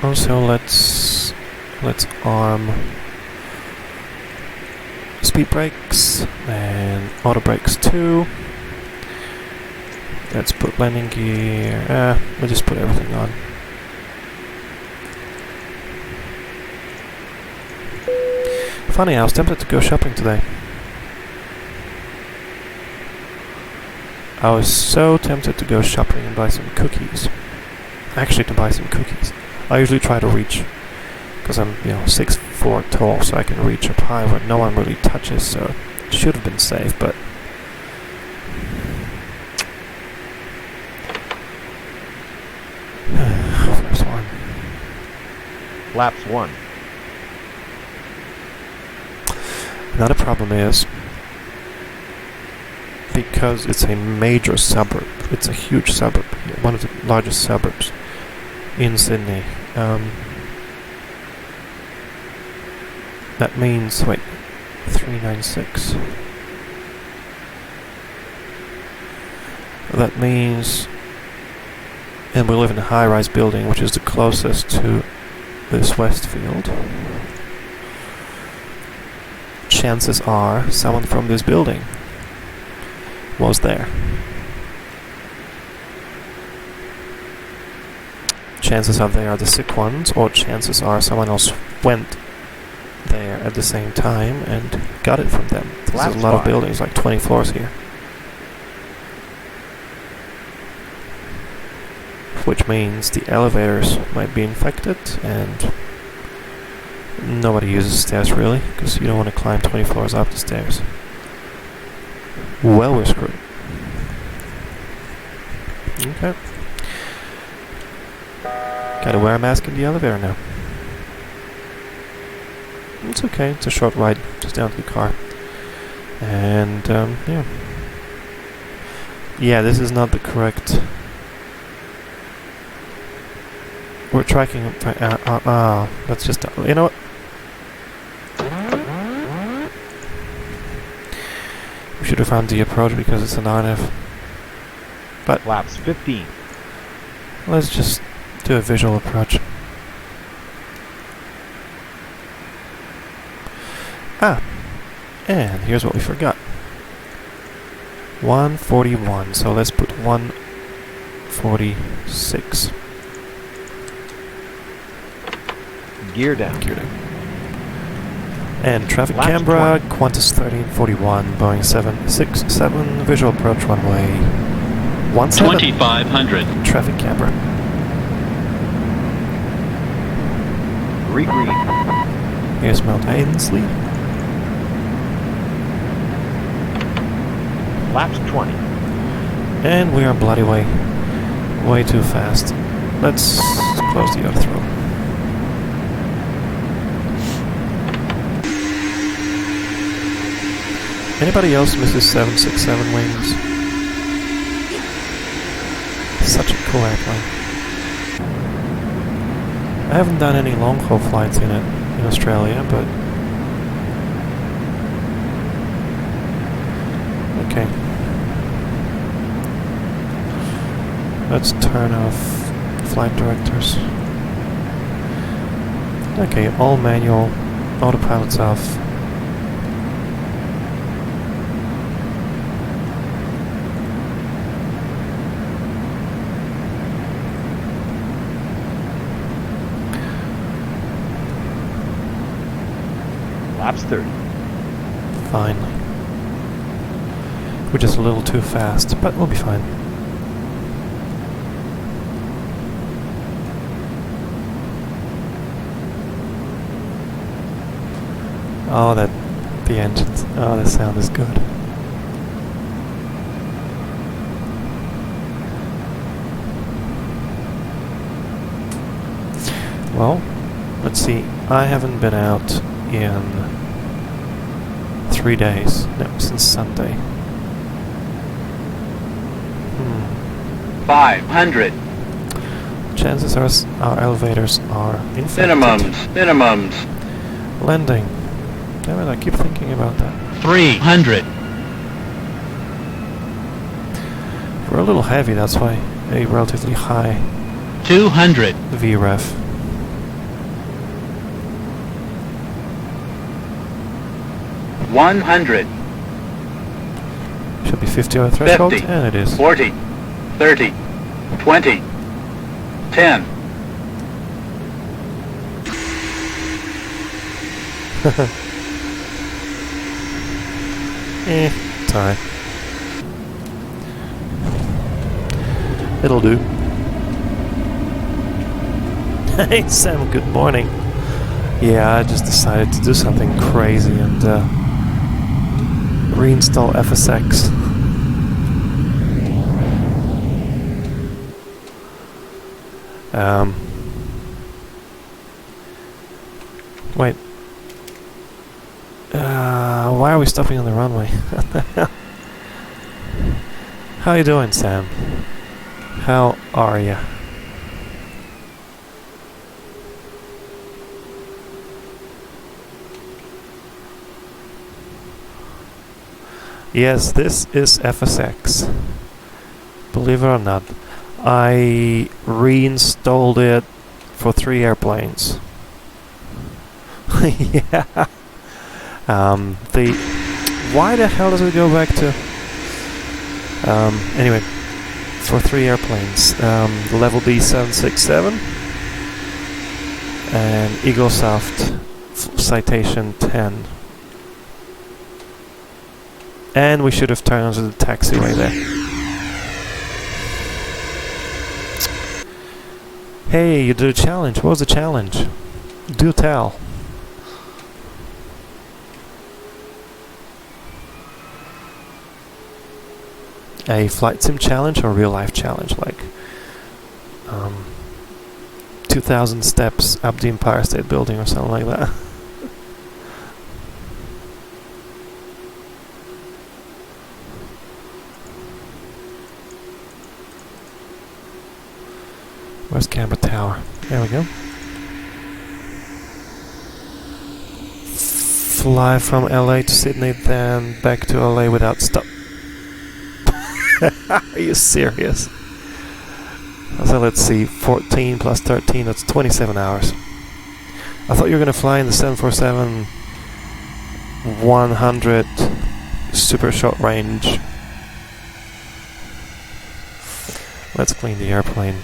Also, let's arm speed brakes and auto brakes too. Let's put landing gear. We'll just put everything on. Funny, I was tempted to go shopping today. I was so tempted to go shopping and buy some cookies. Actually, to buy some cookies. I usually try to reach, because I'm 6'4" tall, so I can reach up high where no one really touches. So it should have been safe, but. First one. Laps 1. Another problem is, because it's a major suburb, it's a huge suburb, one of the largest suburbs in Sydney. That means, wait, 396. That means, and we live in a high-rise building, which is the closest to this Westfield. Chances are someone from this building was there. Chances are they are the sick ones, or chances are someone else went there at the same time and got it from them. There's a lot of buildings, like 20 floors here. Which means the elevators might be infected, and nobody uses stairs really, because you don't want to climb 20 floors up the stairs. Well, we're screwed. Okay. Gotta wear a mask in the elevator now. It's okay, it's a short ride, just down to the car. And, yeah. Yeah, this is not the correct... We're tracking... that's just... you know what? We should have found the approach because it's an RNF. But... Laps 15. let's just do a visual approach. Ah, and here's what we forgot. 141, so let's put 146. Gear down. Gear down. And traffic Last Canberra, Qantas 1341, Boeing 767, visual approach runway 17. 2500. Traffic Canberra. Green. Here's Mount Ainslie. Laps 20. And we are bloody way too fast. Let's close the other throttle. Anybody else misses 767 wings? Such a cool airplane. I haven't done any long haul flights in it in Australia, but okay. Let's turn off flight directors. Okay, all manual, autopilot's off. Laps 30. Finally. We're just a little too fast, but we'll be fine. Oh, the engines. Oh, the sound is good. Well, let's see. I haven't been out in 3 days. No, since Sunday. 500. Chances are our elevators are infected. Minimums. Landing. Damn it, I keep thinking about that. 300. We're a little heavy, that's why a relatively high 200. VREF. $100. Should be 50 on the threshold, 50. and it is. 40. 30. 20. 10. It's alright. It'll do. Hey Sam, good morning. Yeah, I just decided to do something crazy and reinstall FSX. Wait. Why are we stopping on the runway? What the hell? How you doing, Sam? How are ya? Yes, this is FSX. Believe it or not, I reinstalled it for 3 airplanes. Yeah. Why the hell does it go back to? Anyway, for 3 airplanes, Level B 767 and Eaglesoft Citation 10. And we should have turned onto the taxiway there. Hey, you did a challenge. What was the challenge? Do tell. A flight sim challenge or real life challenge, like 2,000 steps up the Empire State Building or something like that. Where's Canberra Tower? There we go. Fly from LA to Sydney, then back to LA without stop. Are you serious? So let's see, 14 plus 13, that's 27 hours. I thought you were going to fly in the 747 100 super short range. Let's clean the airplane.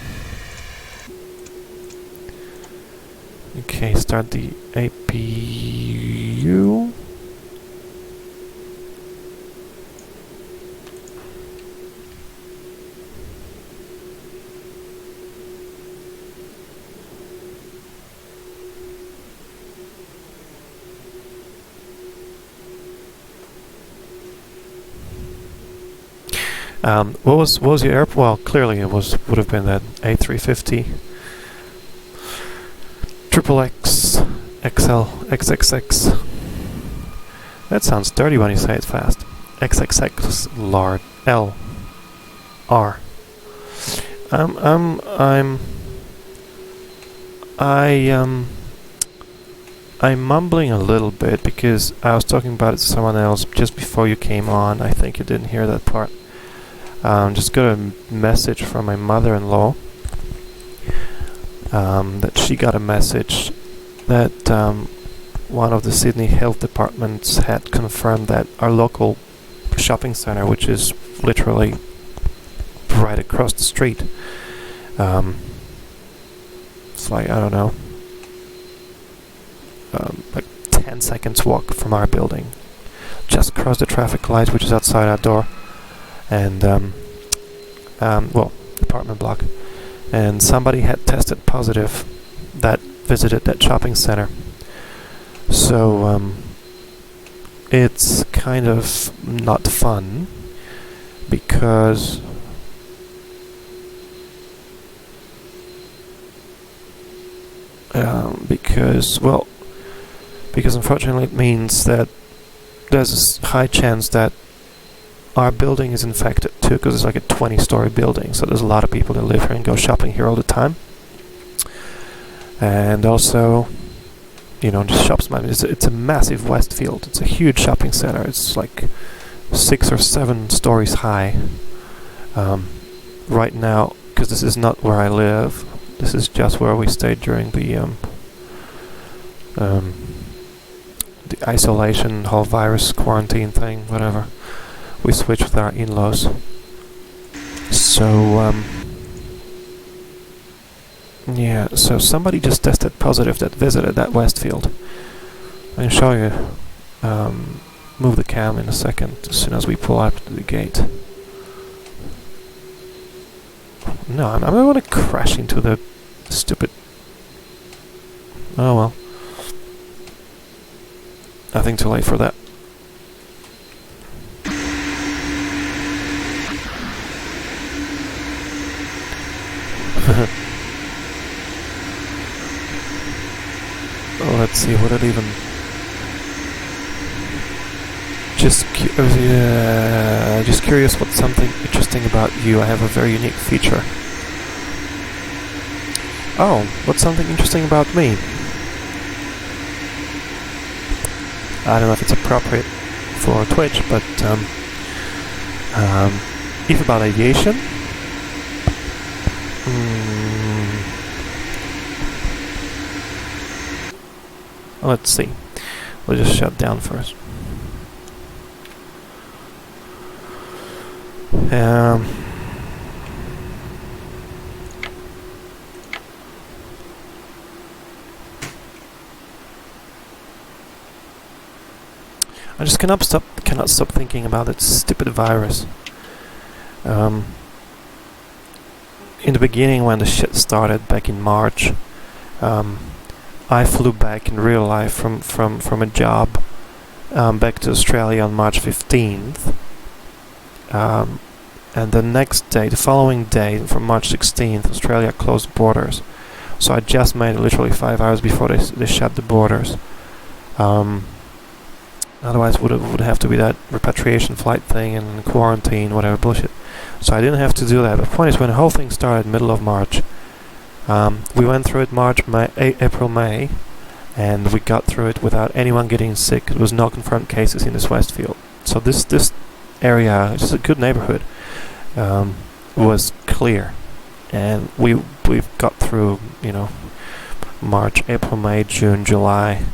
Okay, start the APU. What was your airplane? Well, clearly it would have been that A350 Triple X XL XXX. That sounds dirty when you say it fast. XXX lard L R. I'm mumbling a little bit because I was talking about it to someone else just before you came on. I think you didn't hear that part. Just got a message from my mother-in-law that she got a message that one of the Sydney health departments had confirmed that our local shopping center, which is literally right across the street, it's like, I don't know, like 10 seconds walk from our building, just cross the traffic light, which is outside our door, and well, apartment block, and somebody had tested positive that visited that shopping center. So it's kind of not fun because because unfortunately it means that there's a high chance that our building is infected too, because it's like a 20-story building, so there's a lot of people that live here and go shopping here all the time. And also, you know, just shops. It's a massive Westfield. It's a huge shopping center. It's like 6 or 7 stories high. Right now, because this is not where I live. This is just where we stayed during the isolation, whole virus quarantine thing, whatever. We switched with our in-laws. So, yeah, so somebody just tested positive that visited that Westfield. I can show you, move the cam in a second as soon as we pull up to the gate. No, I'm going to crash into the stupid... Oh well. Nothing too late for that. Let's see what it even... Just curious what's something interesting about you. I have a very unique feature. Oh, what's something interesting about me? I don't know if it's appropriate for Twitch, but if about aviation, let's see. We'll just shut down first. I just cannot stop thinking about that stupid virus. In the beginning, when the shit started back in March, I flew back in real life from a job back to Australia on March 15th. And the next day, the following day, from March 16th, Australia closed borders. So I just made it literally 5 hours before they shut the borders. Otherwise would have to be that repatriation flight thing and quarantine, whatever bullshit. So I didn't have to do that. But the point is, when the whole thing started, middle of March, we went through it April, May, and we got through it without anyone getting sick. There was no confirmed cases in this Westfield. So this area, which is a good neighborhood, was clear. and we've got through, you know, March, April, May, June, July,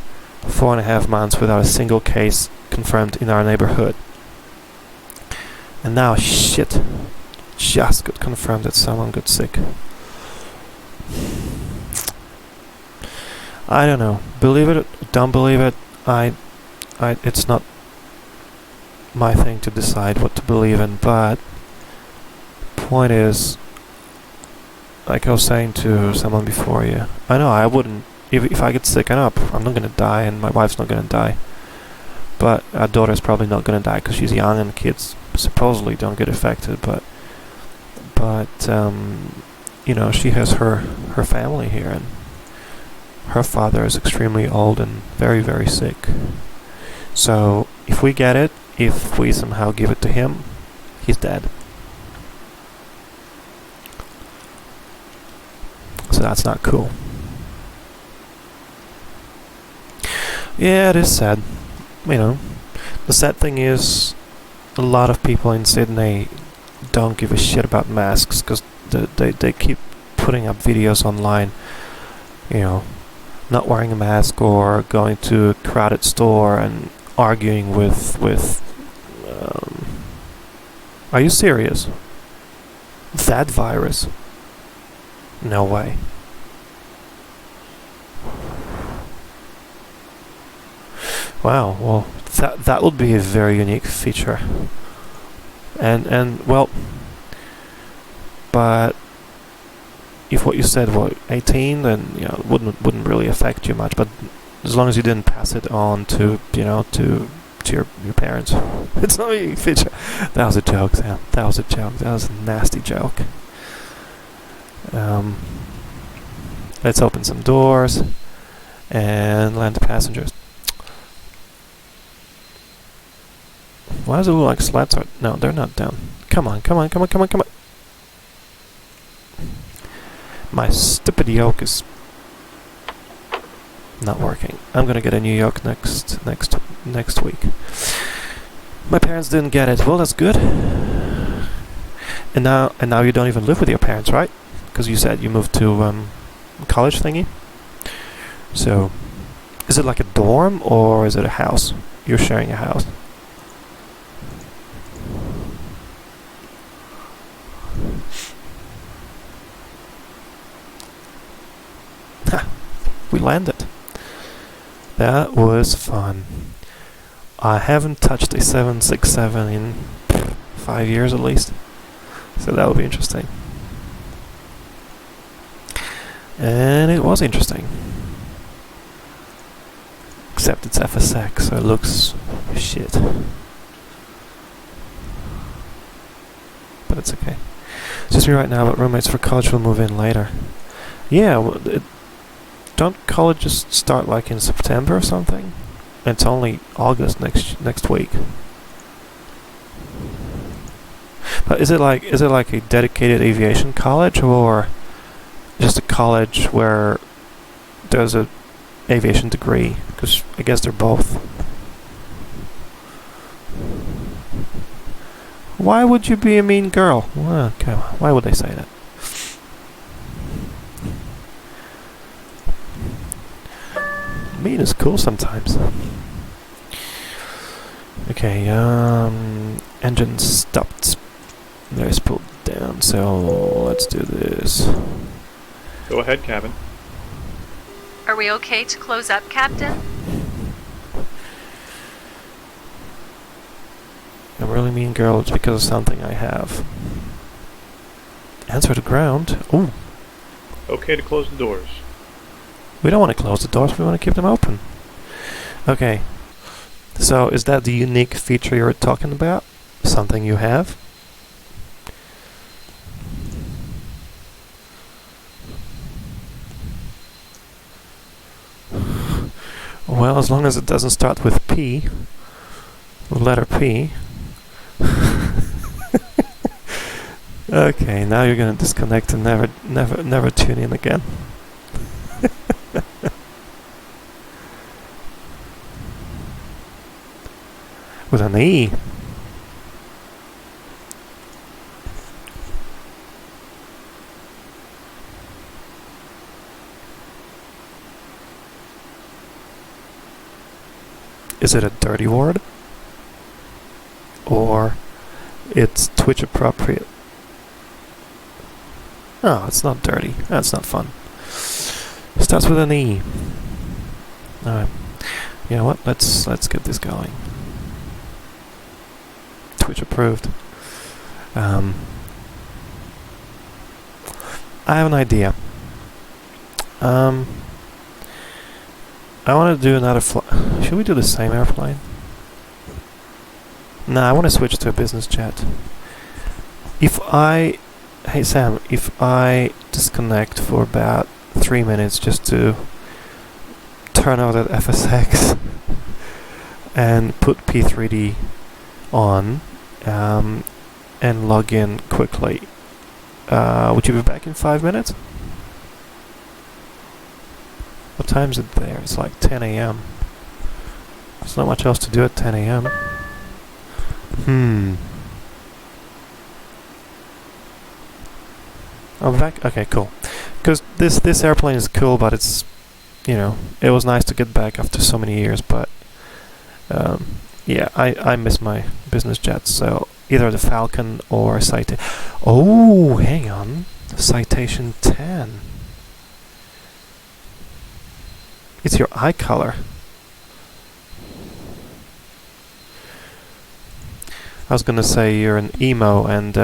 4.5 months without a single case confirmed in our neighborhood. And now, shit, just got confirmed that someone got sick. I don't know. Believe it, don't believe it. It's not my thing to decide what to believe in, but point is, like I was saying to someone before you, I know I wouldn't, if I get sick, I know I'm not gonna die and my wife's not gonna die, but our daughter's probably not gonna die because she's young and kids supposedly don't get affected, but you know, she has her family here, and her father is extremely old and very, very sick. So if we get it, if we somehow give it to him, he's dead. So that's not cool. Yeah, it is sad. You know, the sad thing is, a lot of people in Sydney don't give a shit about masks because they keep putting up videos online, you know, not wearing a mask or going to a crowded store and arguing with are you serious? That virus? No way. Wow, well, that would be a very unique feature. And well, but if what you said was 18, then, you know, it wouldn't really affect you much. But as long as you didn't pass it on to, you know, to your parents, it's not a unique feature. That was a joke, Sam. That was a joke. That was a nasty joke. Let's open some doors and land the passengers. Why does it look like slats are... No, they're not down. Come on. My stupid yoke is not working. I'm gonna get a new yoke next week. My parents didn't get it. Well, that's good. And now you don't even live with your parents, right? Because you said you moved to college thingy. So, is it like a dorm or is it a house? You're sharing a house. We landed. That was fun. I haven't touched a 767 in 5 years at least, so that will be interesting. And it was interesting. Except it's FSX, so it looks shit. But it's okay. It's just me right now, but roommates for college will move in later. Yeah, well, don't colleges start like in September or something? It's only August next week. But is it like a dedicated aviation college or just a college where there's a aviation degree? Because I guess they're both. Why would you be a mean girl? Well, okay, why would they say that? Mean is cool sometimes. Okay, engine stopped. There's pulled down, so let's do this. Go ahead, cabin. Are we okay to close up, Captain? I'm really mean girl, it's because of something I have. Answer to ground. Ooh. Okay to close the doors. We don't want to close the doors, we want to keep them open. Okay. So, is that the unique feature you're talking about? Something you have? Well, as long as it doesn't start with P, letter P. Okay, now you're gonna disconnect and never tune in again. With an E. Is it a dirty word? Or it's Twitch appropriate? Oh, it's not dirty. That's not fun. Starts with an E. Alright. You know what? Let's get this going. Twitch approved. I have an idea. I want to do another flight. Should we do the same airplane? Nah, I want to switch to a business jet. Hey Sam, if I disconnect for about 3 minutes just to turn out that FSX and put P3D on and log in quickly, would you be back in 5 minutes? What time is it there? It's like 10 a.m. There's not much else to do at 10 a.m. I'm back? Okay, cool. Because this airplane is cool, but it's, it was nice to get back after so many years, but yeah, I miss my business jets, so either the Falcon or Citation. Oh, hang on. Citation 10. It's your eye color. I was gonna say you're an emo and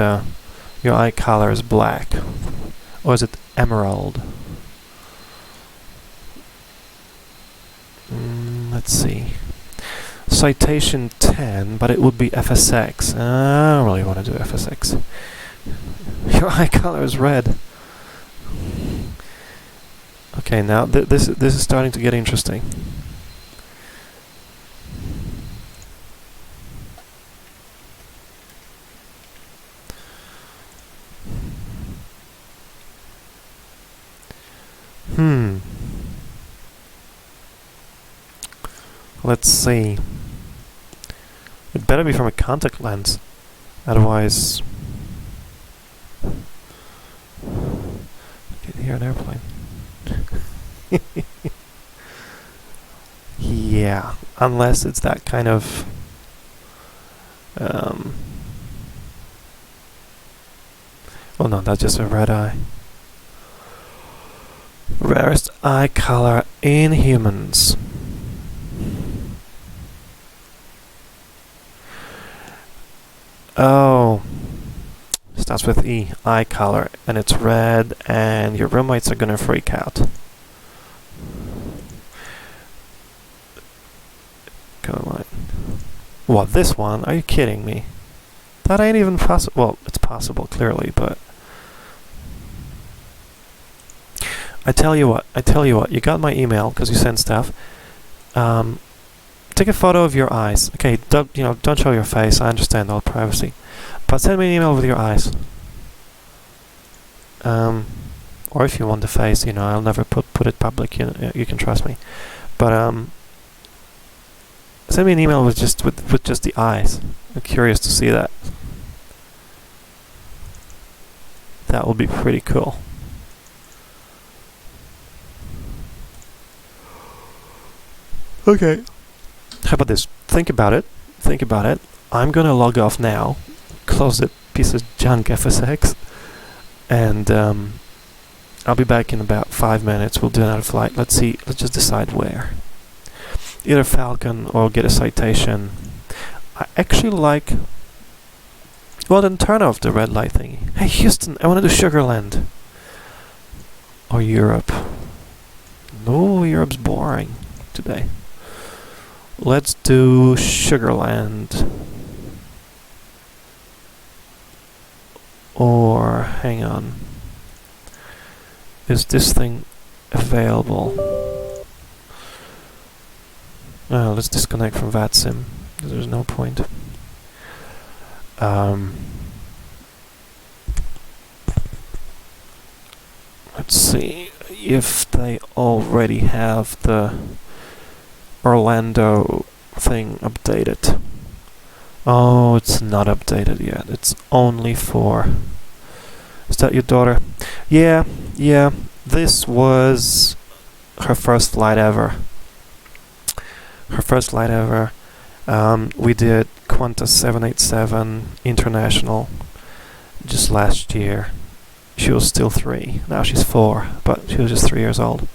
your eye color is black. Or is it emerald? Let's see. Citation 10, but it would be FSX. I don't really want to do FSX. Your eye color is red. Okay, now this is starting to get interesting. Let's see. It better be from a contact lens. Otherwise... I can hear an airplane. Yeah, unless it's that kind of... oh no, that's just a red eye. Rarest eye color in humans. Oh, starts with E, eye color, and it's red, and your roommates are gonna freak out. Come on. What, this one? Are you kidding me? That ain't even possible. Well, it's possible, clearly, but... I tell you what, you got my email, because you sent stuff. Take a photo of your eyes. Okay, don't show your face, I understand all privacy. But send me an email with your eyes. Or if you want the face, I'll never put it public, you can trust me. But send me an email with just the eyes. I'm curious to see that. That would be pretty cool. Okay. How about this? Think about it. I'm gonna log off now, close that piece of junk FSX, and I'll be back in about 5 minutes. We'll do another flight. Let's just decide where. Either Falcon or get a Citation. I actually like... Well, then turn off the red light thingy. Hey Houston, I want to do Sugarland. Or Europe. No, Europe's boring today. Let's do Sugarland. Or, hang on. Is this thing available? Let's disconnect from VATSIM. There's no point. Let's see if they already have the Orlando thing updated. Oh, it's not updated yet. It's only for... Is that your daughter? Yeah. This was her first flight ever. her first flight ever. We did Qantas 787 International just last year. She was still 3. Now she's 4, but she was just 3 years old.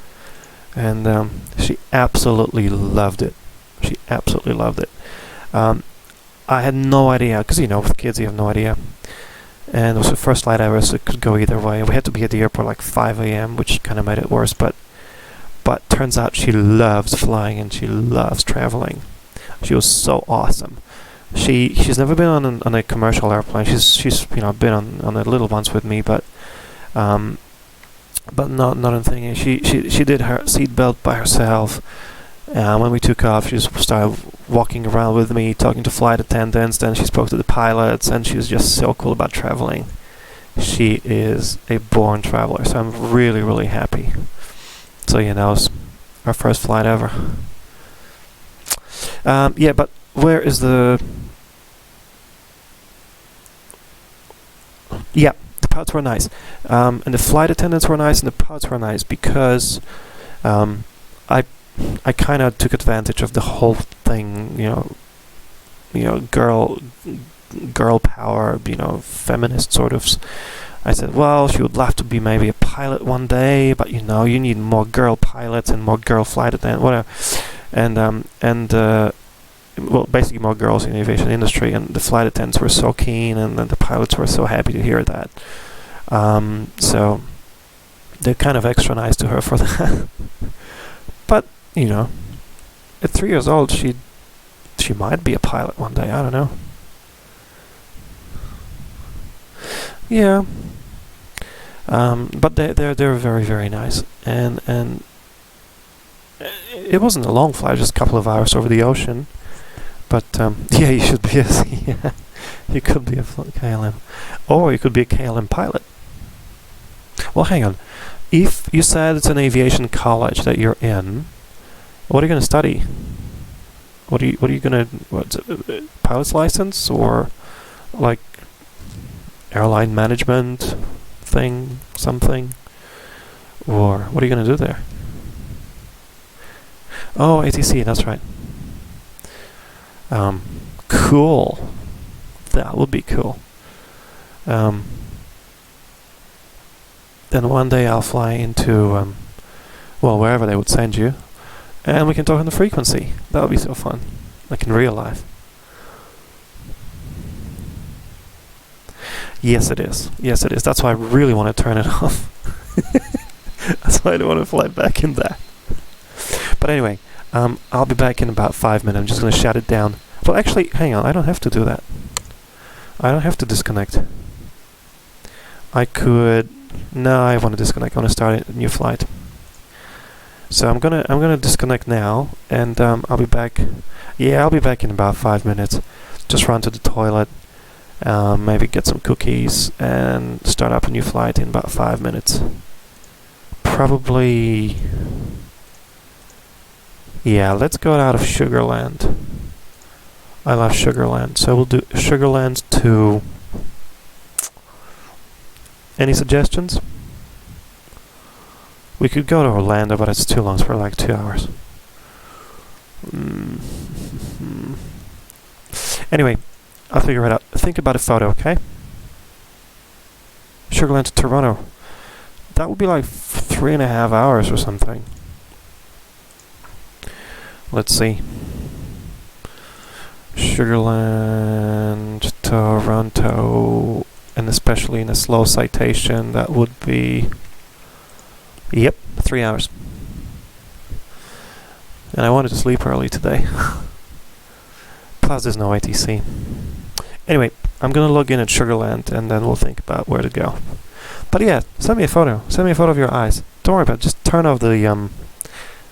And she absolutely loved it. She absolutely loved it. I had no idea, because with kids you have no idea. And it was her first flight ever, so it could go either way. We had to be at the airport like 5 a.m., which kind of made it worse. But turns out she loves flying and she loves traveling. She was so awesome. She's never been on a commercial airplane. She's been on the little ones with me, but not on thing. She did her seatbelt by herself. When we took off, she just started walking around with me, talking to flight attendants. Then she spoke to the pilots, and she was just so cool about traveling. She is a born traveler, so I'm really, really happy. So that was our first flight ever. But where is the... Yeah, the pilots were nice. And the flight attendants were nice, and the pilots were nice, because I kind of took advantage of the whole thing, girl power, feminist sort of. I said, well, she would love to be maybe a pilot one day, but you need more girl pilots and more girl flight attendants, whatever. Well, basically more girls in the aviation industry, and the flight attendants were so keen, and the pilots were so happy to hear that. So they're kind of extra nice to her for that. But at 3 years old, she might be a pilot one day. I don't know. Yeah. But they're very, very nice, and it wasn't a long flight, just a couple of hours over the ocean. But yeah, you should be yeah, you could be a KLM, or you could be a KLM pilot. Well, hang on. If you said it's an aviation college that you're in, what are you going to study? What are you going to pilot's license, or like airline management thing, something? Or what are you going to do there? Oh, ATC, that's right. Cool. That would be cool. Then one day I'll fly into, wherever they would send you, and we can talk on the frequency. That would be so fun, like in real life. Yes, it is. Yes, it is. That's why I really want to turn it off. That's why I don't want to fly back in that. But anyway, I'll be back in about 5 minutes. I'm just going to shut it down. Well, actually, hang on. I don't have to do that. I don't have to disconnect. I could... No, I want to disconnect. I want to start a new flight. So I'm gonna disconnect now, and I'll be back. Yeah, I'll be back in about 5 minutes. Just run to the toilet, maybe get some cookies, and start up a new flight in about 5 minutes. Probably. Yeah, let's go out of Sugarland. I love Sugarland, so we'll do Sugarland to... Any suggestions? We could go to Orlando, but it's too long. It's for like 2 hours. Anyway, I'll figure it out. Think about a photo, okay? Sugarland to Toronto. That would be like 3.5 hours or something. Let's see. Sugarland, Toronto, and especially in a slow citation, that would be... Yep, 3 hours. And I wanted to sleep early today. Plus there's no ATC. Anyway, I'm gonna log in at Sugarland, and then we'll think about where to go. But yeah, send me a photo. Send me a photo of your eyes. Don't worry about it. Just turn off the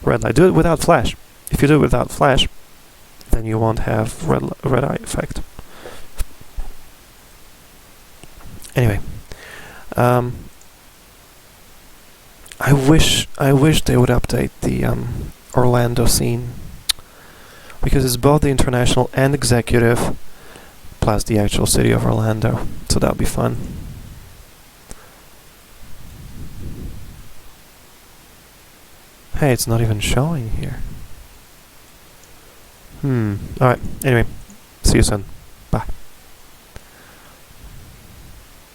red light. Do it without flash. If you do it without flash, then you won't have red eye effect. Anyway, I wish they would update the Orlando scene, because it's both the international and executive, plus the actual city of Orlando. So that would be fun. Hey, it's not even showing here. Alright, anyway, see you soon.